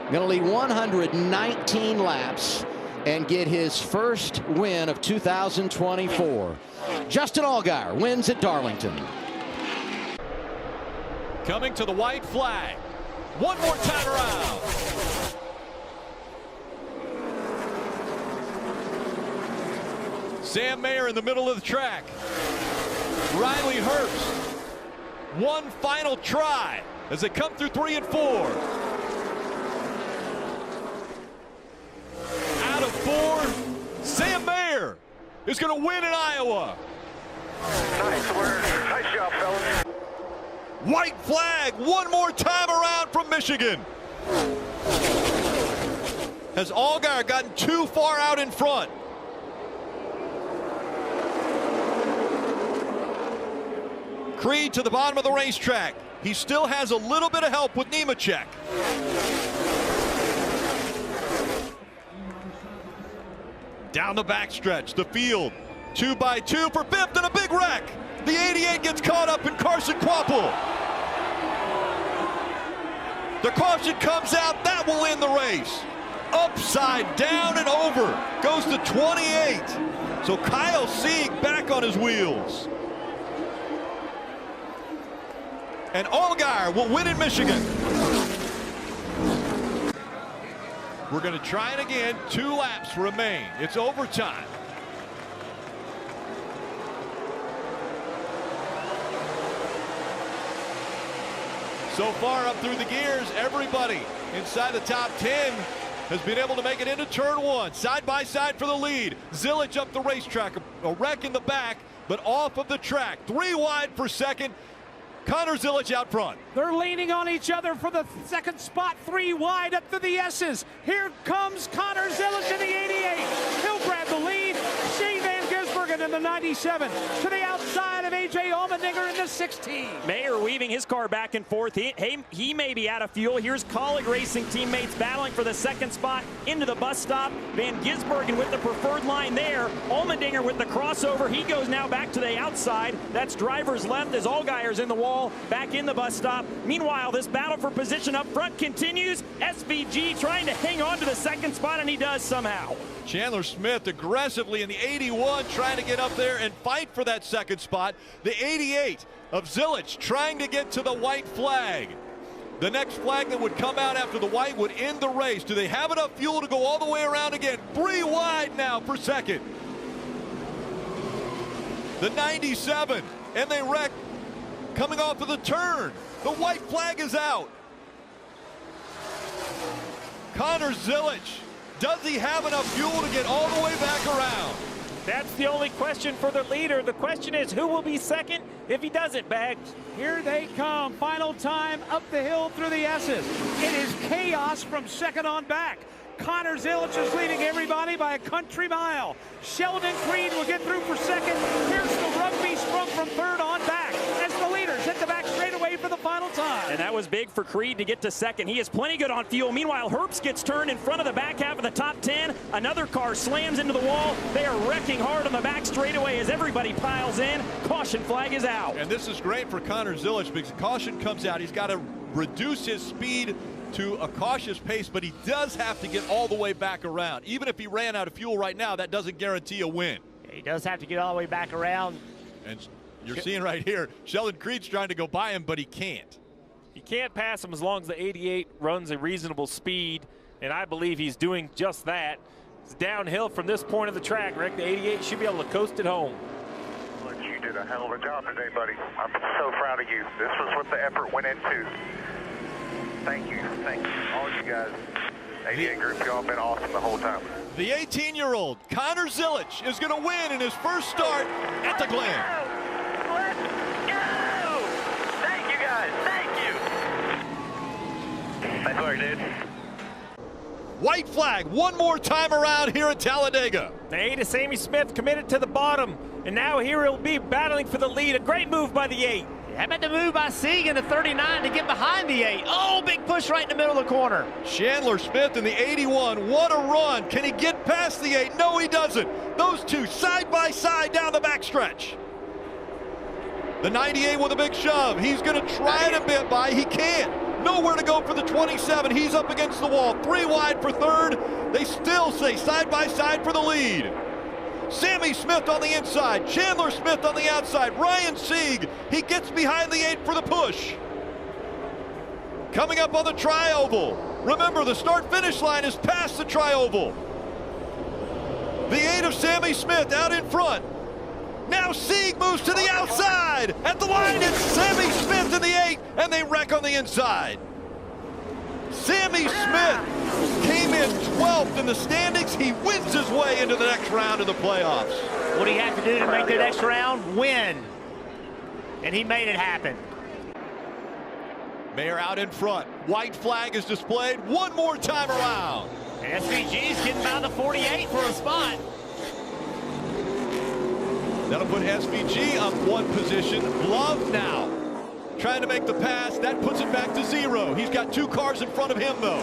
Going to lead 119 laps and get his first win of 2024. Justin Allgaier wins at Darlington. Coming to the white flag. One more time around. Sam Mayer in the middle of the track. Riley Herbst. One final try as they come through 3 and 4. Out of 4, Sam Mayer is going to win in Iowa. Nice job, fellas. White flag one more time around from Michigan. Has Allgaier gotten too far out in front? Creed to the bottom of the racetrack. He still has a little bit of help with Nemechek. Down the backstretch, the field. 2 by 2 for 5th and a big wreck. The 88 gets caught up in Carson Kvapil. The caution comes out. That will end the race. Upside down and over. Goes to 28. So Kyle Sieg back on his wheels. And Allgaier will win in Michigan. We're going to try it again. 2 laps remain. It's overtime. So far up through the gears, everybody inside the top 10 has been able to make it into turn 1. Side by side for the lead. Zilich up the racetrack. A wreck in the back, but off of the track. 3 wide for second. Connor Zilich out front. They're leaning on each other for the second spot. 3 wide up to the S's. Here comes Connor Zilich in the 88. He'll grab the lead. Shane Van Gisbergen in the 97. To the outside of A.J. Allmendinger in the 16. Mayer weaving his car back and forth. He may be out of fuel. Here's Colleague Racing teammates battling for the second spot into the bus stop. Van Gisbergen with the preferred line there. Allmendinger with the crossover. He goes now back to the outside. That's driver's left as Allgaier's in the wall. Back in the bus stop. Meanwhile, this battle for position up front continues. SVG trying to hang on to the second spot, and he does somehow. Chandler Smith aggressively in the 81 trying to get up there and fight for that second spot. The 88 of Zilich trying to get to the white flag. The next flag that would come out after the white would end the race. Do they have enough fuel to go all the way around again? 3 wide now for second. The 97, and they wreck coming off of the turn. The white flag is out. Connor Zilich, does he have enough fuel to get all the way back around? That that's the only question for the leader. The question is, who will be second if he doesn't, Bags? Here they come. Final time up the hill through the S's. It is chaos from second on back. Connor Zilic is leading everybody by a country mile. Sheldon Creed will get through for second. Here's the rugby sprung from third on back as the leaders hit the back straightaway for the final time. And that was big for Creed to get to second. He is plenty good on fuel. Meanwhile, Herbst gets turned in front of the back half of the top 10. Another car slams into the wall. They are wrecking hard on the back straightaway as everybody piles in. Caution flag is out. And this is great for Connor Zilic because caution comes out. He's got to reduce his speed to a cautious pace, but he does have to get all the way back around. Even if he ran out of fuel right now, that doesn't guarantee a win. He does have to get all the way back around. And you're seeing right here, Sheldon Creed's trying to go by him, but he can't. He can't pass him as long as the 88 runs a reasonable speed, and I believe he's doing just that. It's downhill from this point of the track, Rick. The 88 should be able to coast it home. Look, you did a hell of a job today, buddy. I'm so proud of you. This was what the effort went into. Thank you, all you guys. 88 group, y'all been awesome the whole time. The 18-year-old Connor Zilic is going to win in his first start at the Glen. Let's go! Thank you guys, thank you. Nice work, dude. White flag one more time around here at Talladega. The 8 is Sammy Smith committed to the bottom, and now here he'll be battling for the lead. A great move by the 8. How about the move by Sieg in the 39 to get behind the 8? Oh, big push right in the middle of the corner. Chandler Smith in the 81. What a run. Can he get past the 8? No, he doesn't. Those two side by side down the backstretch. The 98 with a big shove. He's going to try to bit by. He can't. Nowhere to go for the 27. He's up against the wall. 3 wide for third. They still say side by side for the lead. Sammy Smith on the inside, Chandler Smith on the outside, Ryan Sieg, he gets behind the 8 for the push. Coming up on the tri-oval. Remember, the start-finish line is past the tri-oval. The 8 of Sammy Smith out in front. Now Sieg moves to the outside. At the line, it's Sammy Smith in the 8, and they wreck on the inside. Sammy Smith came in 12th in the standings. He wins his way into the next round of the playoffs. What do you have to do to make the next round? Win. And he made it happen. Mayer out in front. White flag is displayed one more time around. SVG's getting by the 48 for a spot. That'll put SVG up 1 position. Love now trying to make the pass. That puts it back to 0. He's got 2 cars in front of him, though.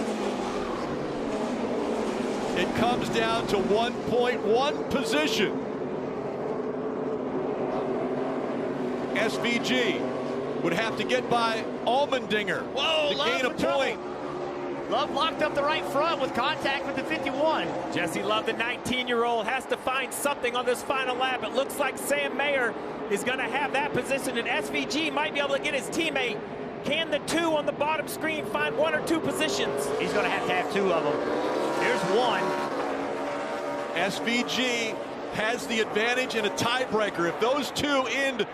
It comes down to 1.1 position. SVG would have to get by Allmendinger to gain a point. Love locked up the right front with contact with the 51. Jesse Love, the 19-year-old, has to find something on this final lap. It looks like Sam Mayer is going to have that position, and SVG might be able to get his teammate. Can the 2 on the bottom screen find 1 or 2 positions? He's going to have 2 of them. Here's 1. SVG has the advantage in a tiebreaker. If those 2 end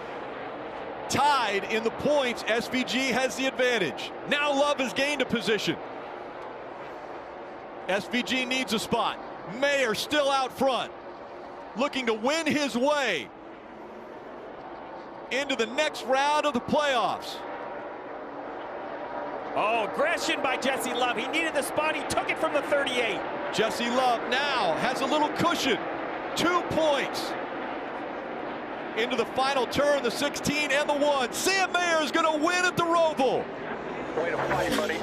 tied in the points, SVG has the advantage. Now Love has gained a position. SVG needs a spot. Mayer still out front, looking to win his way into the next round of the playoffs. Oh, aggression by Jesse Love. He needed the spot. He took it from the 38. Jesse Love now has a little cushion. 2 points into the final turn, the 16 and the 1. Sam Mayer is going to win at the Roval. Way to fight, buddy.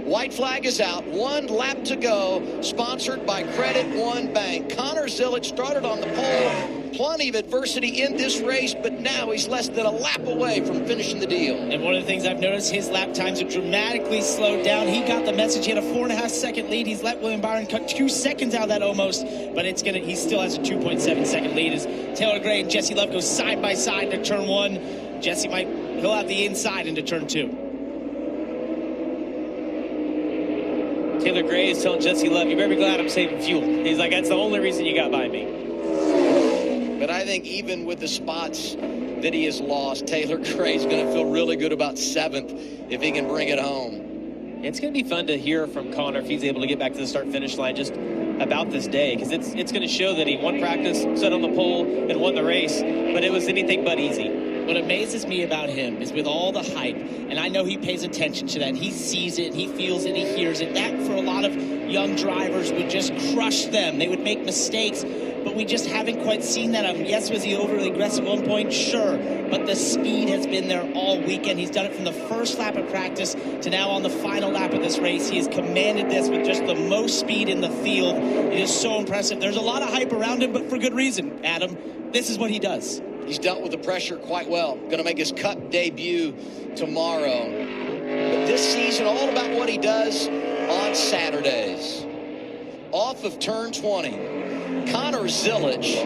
White flag is out. 1 lap to go. Sponsored by Credit One Bank. Connor Zilic started on the pole. Plenty of adversity in this race, but now he's less than a lap away from finishing the deal. And one of the things I've noticed, his lap times have dramatically slowed down. He got the message. He had a 4.5-second lead. He's let William Byron cut 2 seconds out of that almost, but he still has a 2.7-second lead as Taylor Gray and Jesse Love go side by side to turn 1. Jesse he'll have the inside into turn 2. Taylor Gray is telling Jesse Love, you better be glad I'm saving fuel. He's like, that's the only reason you got by me. But I think even with the spots that he has lost, Taylor Gray's going to feel really good about 7th if he can bring it home. It's going to be fun to hear from Connor if he's able to get back to the start-finish line. Just about this day, because it's going to show that he won practice, set on the pole, and won the race, but it was anything but easy. What amazes me about him is with all the hype, and I know he pays attention to that, and he sees it, he feels it, he hears it. That, for a lot of young drivers, would just crush them. They would make mistakes, but we just haven't quite seen that. Yes, was he overly aggressive at one point? Sure, but the speed has been there all weekend. He's done it from the first lap of practice to now on the final lap of this race. He has commanded this with just the most speed in the field. It is so impressive. There's a lot of hype around him, but for good reason, Adam. This is what he does. He's dealt with the pressure quite well. Going to make his Cup debut tomorrow. But this season, all about what he does on Saturdays. Off of turn 20, Connor Zilich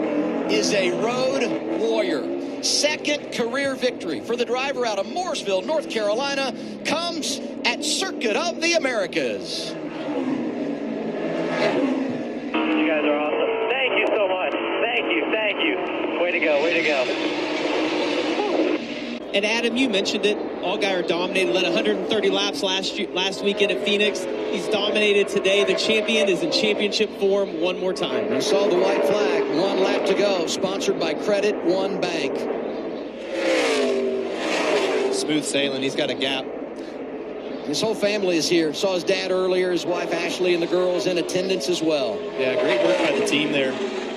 is a road warrior. Second career victory for the driver out of Mooresville, North Carolina, comes at Circuit of the Americas. You guys are awesome. Thank you so much. Thank you. Way to go. And Adam, you mentioned it. Allgaier dominated, led 130 laps last weekend at Phoenix. He's dominated today. The champion is in championship form one more time. I saw the white flag. 1 lap to go. Sponsored by Credit One Bank. Smooth sailing. He's got a gap. His whole family is here. Saw his dad earlier, his wife Ashley, and the girls in attendance as well. Yeah, great work by the team there.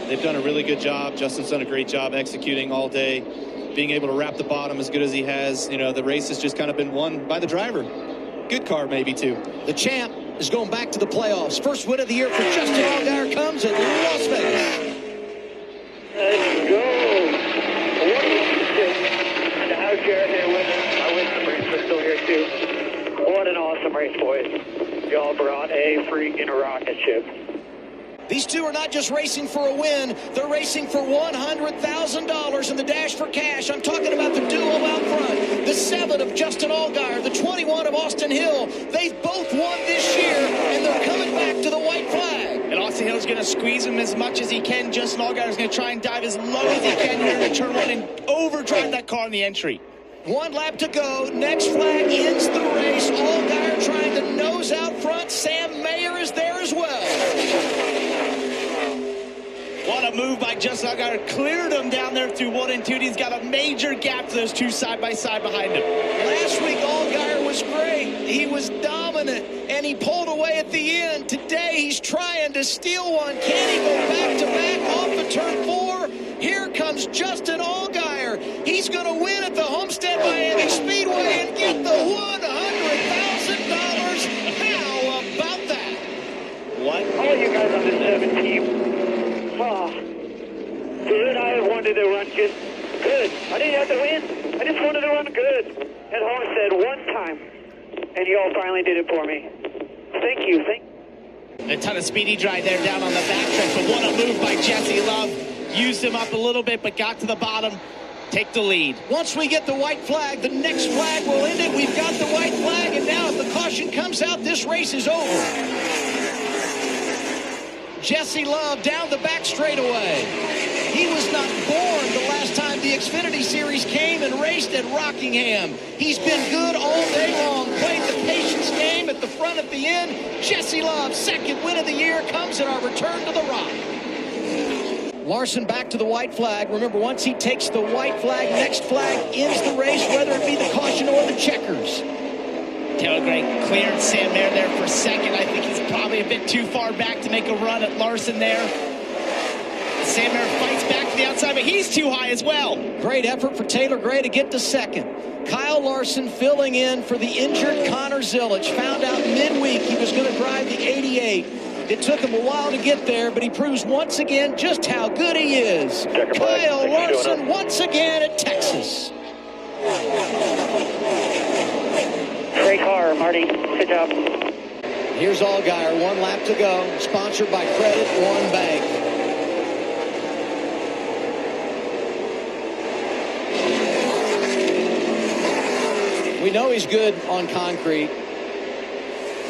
They've done a really good job. Justin's done a great job executing all day, being able to wrap the bottom as good as he has. You know, the race has just kind of been won by the driver. Good car, maybe, too. The champ is going back to the playoffs. First win of the year for Justin Allgaier comes at Las Vegas. Let's go. And how's Jared here winning? I win the race, but still here, too. What an awesome race, boys. Y'all brought a freaking rocket ship. These two are not just racing for a win, they're racing for $100,000 in the dash for cash. I'm talking about the duo out front, the 7 of Justin Allgaier, the 21 of Austin Hill. They've both won this year, and they're coming back to the white flag. And Austin Hill's going to squeeze him as much as he can. Justin Allgaier's going to try and dive as low as he can here in turn 1 and overdrive that car in the entry. 1 lap to go. Next flag ends the race. Allgaier trying to nose out front. Sam Mayer is there as well. What a move by Justin Allgaier. Cleared him down there through 1 and 2. He's got a major gap to those two side by side behind him. Last week, Allgaier was great. He was dominant, and he pulled away at the end. Today, he's trying to steal one. Can he go back-to-back off of turn 4? Here comes Justin Allgaier. He's going to win at the Homestead Miami Speedway and get the $100,000. How about that? What? All you guys on the 7 team. Oh, dude, I wanted to run good. I didn't have to win. I just wanted to run good at Homestead one time, and you all finally did it for me. Thank you. A ton of speedy drive there down on the backstretch, but what a move by Jesse Love. Used him up a little bit, but got to the bottom. Take the lead. Once we get the white flag, the next flag will end it. We've got the white flag, and now if the caution comes out, this race is over. Jesse Love down the back straightaway. He was not born the last time the Xfinity Series came and raced at Rockingham. He's been good all day long. Played the patience game at the front at the end. Jesse Love, 2nd win of the year, comes at our return to the Rock. Larson back to the white flag. Remember, once he takes the white flag, next flag ends the race, whether it be the caution or the checkers. Taylor Gray cleared Sam Mayer there for 2nd. I think he's probably a bit too far back to make a run at Larson there. Sam Mayer fights back to the outside, but he's too high as well. Great effort for Taylor Gray to get to 2nd. Kyle Larson filling in for the injured Connor Zilich. Found out midweek he was going to drive the 88. It took him a while to get there, but he proves once again just how good he is. Kyle Larson once again at Texas. Great car, Marty. Good job. Here's Allgaier, 1 lap to go. Sponsored by Credit One Bank. We know he's good on concrete.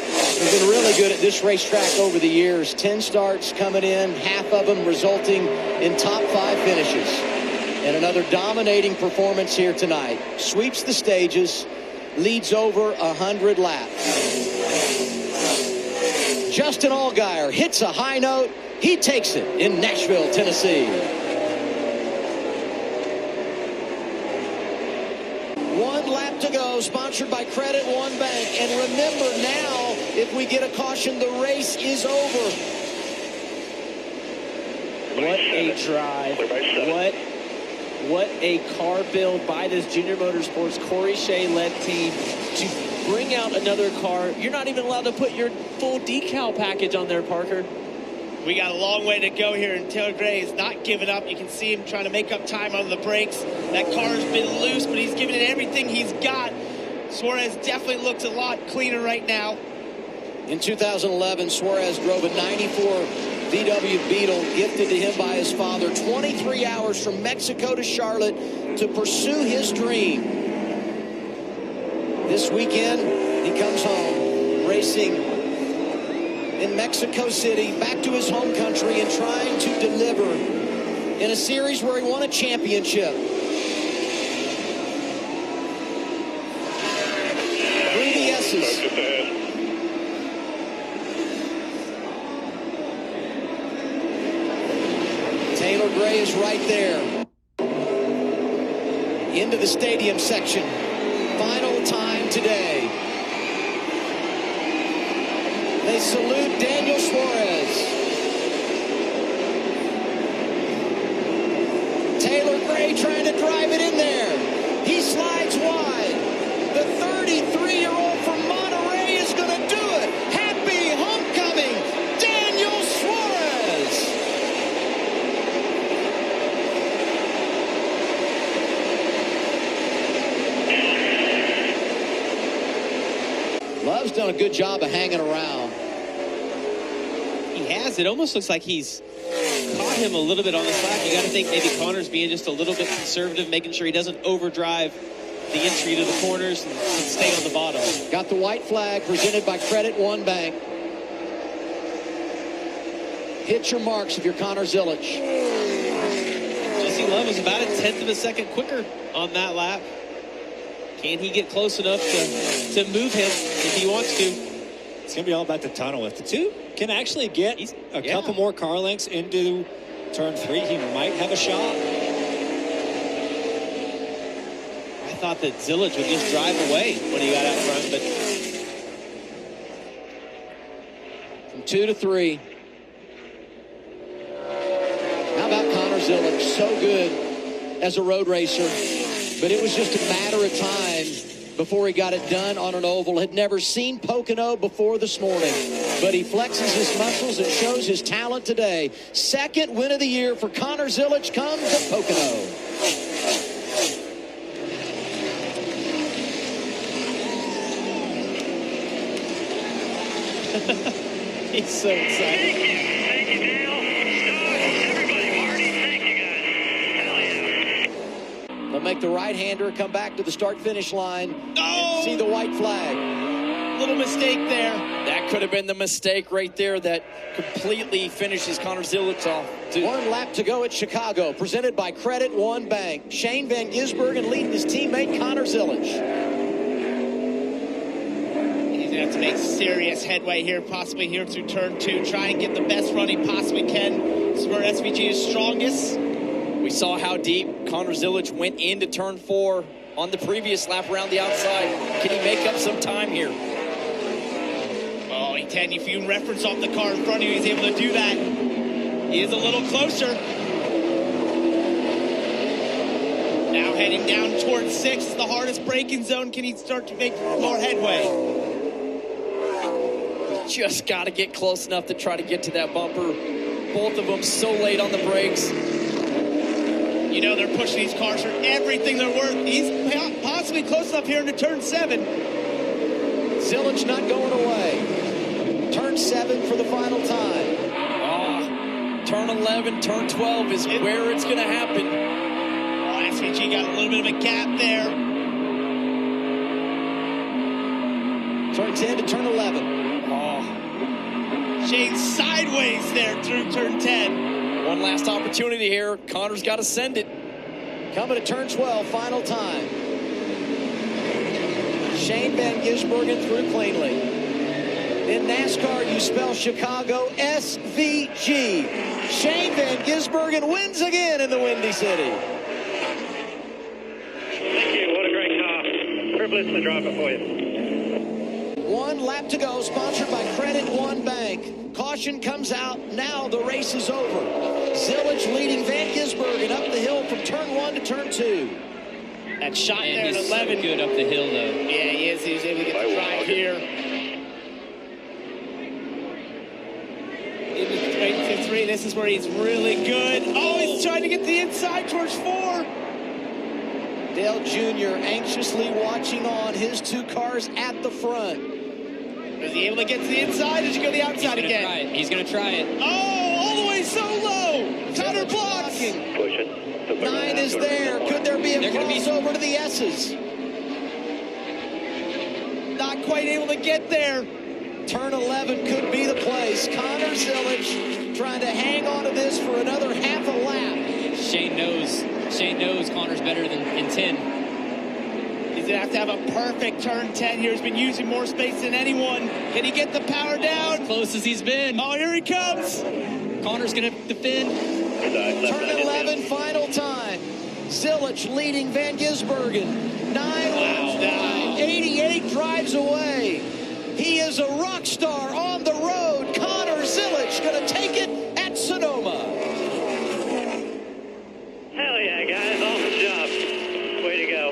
He's been really good at this racetrack over the years. 10 starts coming in, half of them resulting in top 5 finishes. And another dominating performance here tonight. Sweeps the stages, leads over 100 laps. Justin Allgaier hits a high note. He takes it in Nashville, Tennessee. 1 lap to go, sponsored by Credit One Bank. And remember now, if we get a caution, the race is over. What a drive. What a car build by this Junior Motorsports Corey Shea-led team to bring out another car. You're not even allowed to put your full decal package on there, Parker. We got a long way to go here, and Taylor Gray is not giving up. You can see him trying to make up time on the brakes. That car has been loose, but he's giving it everything he's got. Suarez definitely looks a lot cleaner right now. In 2011, Suarez drove a 94 VW Beetle gifted to him by his father. 23 hours from Mexico to Charlotte to pursue his dream. This weekend, he comes home racing in Mexico City, back to his home country, and trying to deliver in a series where he won a championship. Through the S's. Taylor Gray is right there. Into the stadium section. Final time today. They salute Daniel Suarez. Taylor Gray trying to drive it in there. He slides wide. The 33-year-old from Monterey is going to do it. Happy homecoming, Daniel Suarez. Love's done a good job of hanging around. He has. It almost looks like he's caught him a little bit on the slack. You got to think maybe Connor's being just a little bit conservative, making sure he doesn't overdrive the entry to the corners and stay on the bottom. Got the white flag presented by Credit One Bank. Hit your marks if you're Connor Zilich. Jesse Love is about a 1/10 of a second quicker on that lap. Can he get close enough to move him if he wants to? It's going to be all about the tunnel. If the two can actually get a couple more car lengths into turn 3, he might have a shot. I thought that Zilich would just drive away when he got out front, but from 2 to 3. How about Connor Zilich? So good as a road racer, but it was just a matter of time before he got it done on an oval. Had never seen Pocono before this morning, but he flexes his muscles and shows his talent today. Second win of the year for Connor Zilich comes at Pocono. he's so excited. Thank you, Dale. Everybody, Marty, thank you guys. They'll make the right-hander come back to the start-finish line. And see the white flag. Little mistake there. That could have been the mistake right there that completely finishes Connor Zilich off. 1 lap to go at Chicago, presented by Credit One Bank. Shane Van Gisbergen leading his teammate Connor Zilich. He's going to have to make serious headway here, possibly here through turn 2. Try and get the best run he possibly can. This is where SVG is strongest. We saw how deep Connor Zilich went into turn 4 on the previous lap around the outside. Can he make up some time here? Oh, if you reference off the car in front of you, he's able to do that. He is a little closer. Now heading down towards 6, the hardest braking zone. Can he start to make more headway? Just got to get close enough to try to get to that bumper. Both of them so late on the brakes. You know they're pushing these cars for everything they're worth. He's possibly close enough here into turn 7. Zilich not going away. Turn 7 for the final time. Turn 11, turn 12 is where it's going to happen. Oh, SVG got a little bit of a gap there. Turn 10 to turn 11. Shane sideways there through turn 10. One last opportunity here. Connor's got to send it. Coming to turn 12, final time. Shane Van Gisbergen through cleanly. In NASCAR, you spell Chicago SVG. Shane Van Gisbergen wins again in the Windy City. Thank you. What a great car. Privilege to drive it for you. 1 lap to go, sponsored by Credit One Bank. Caution comes out. Now the race is over. Zilich leading Van Gisbergen up the hill from turn 1 to turn 2. That shot Man, there at he's 11. so good up the hill, though. Yeah, he is. He's able to get the drive here. Into 3. This is where he's really good. Oh, he's trying to get the inside towards 4. Dale Jr. anxiously watching on his 2 cars at the front. Is he able to get to the inside? Does he go to the outside again? He's going to try it. Oh, all the way so low. Cutter blocks. Push it. 9 is there. Could there be a crossover to the S's? Not quite able to get there. Turn 11 could be the place. Connor Zilich trying to hang on to this for another half a lap. Shane knows Connor's better than in 10. He's going to have a perfect turn 10 here. He's been using more space than anyone. Can he get the power down? As close as he's been. Oh, here he comes. Connor's going to defend. Turn 11, final time. Zilich leading Van Gisbergen. 9 laps down. 88 drives away. He is a rock star on the road. Connor Zilich going to take it at Sonoma. Hell yeah, guys. Awesome job. Way to go.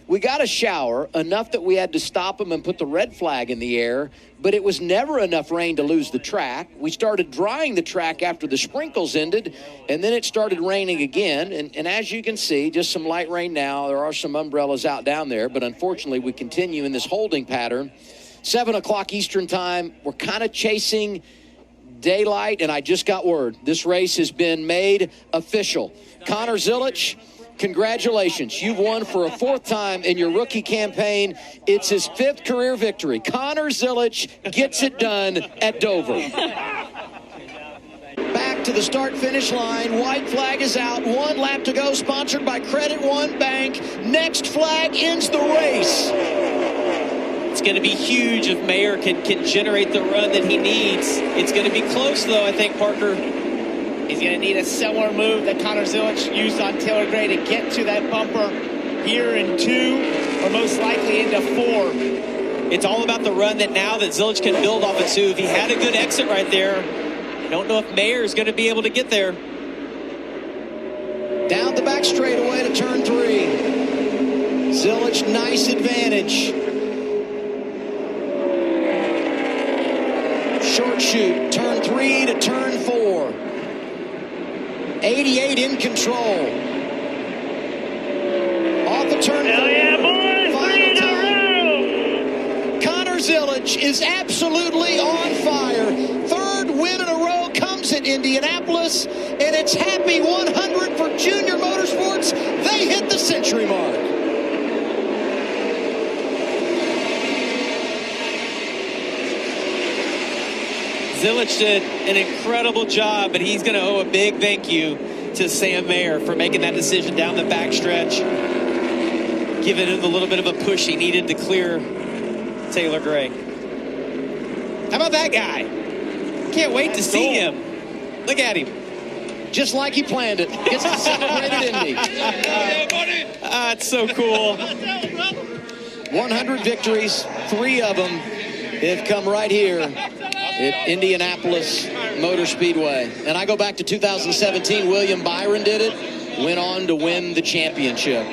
We got a shower, enough that we had to stop him and put the red flag in the air, but it was never enough rain to lose the track. We started drying the track after the sprinkles ended, and then it started raining again. And as you can see, just some light rain now. There are some umbrellas out down there, but unfortunately we continue in this holding pattern. 7 o'clock Eastern time, we're kind of chasing daylight, and I just got word. This race has been made official. Connor Zilich, congratulations. You've won for a 4th time in your rookie campaign. It's his 5th career victory. Connor Zilich gets it done at Dover. Back to the start-finish line. White flag is out. 1 lap to go, sponsored by Credit One Bank. Next flag ends the race. It's going to be huge if Mayer can generate the run that he needs. It's going to be close, though, I think, Parker. He's going to need a similar move that Connor Zilich used on Taylor Gray to get to that bumper here in 2, or most likely into 4. It's all about the run that now that Zilich can build off of 2. If he had a good exit right there, I don't know if Mayer is going to be able to get there. Down the back straightaway to turn 3. Zilich, nice advantage. Short shoot, turn 3 to turn 4. 88 in control. Off the turn 4. Yeah, boys, Final time. Connor Zilich is absolutely on fire. 3rd win in a row comes at Indianapolis, and it's happy 100 for Junior Motorsports. They hit the century mark. Zilich did an incredible job, but he's going to owe a big thank you to Sam Mayer for making that decision down the backstretch, giving him a little bit of a push he needed to clear Taylor Gray. How about that guy? Can't wait to see him. Look at him. Just like he planned it. Gets to celebrate at Indy. It's so cool. 100 victories, 3 of them have come right here at Indianapolis Motor Speedway. And I go back to 2017, William Byron did it, went on to win the championship.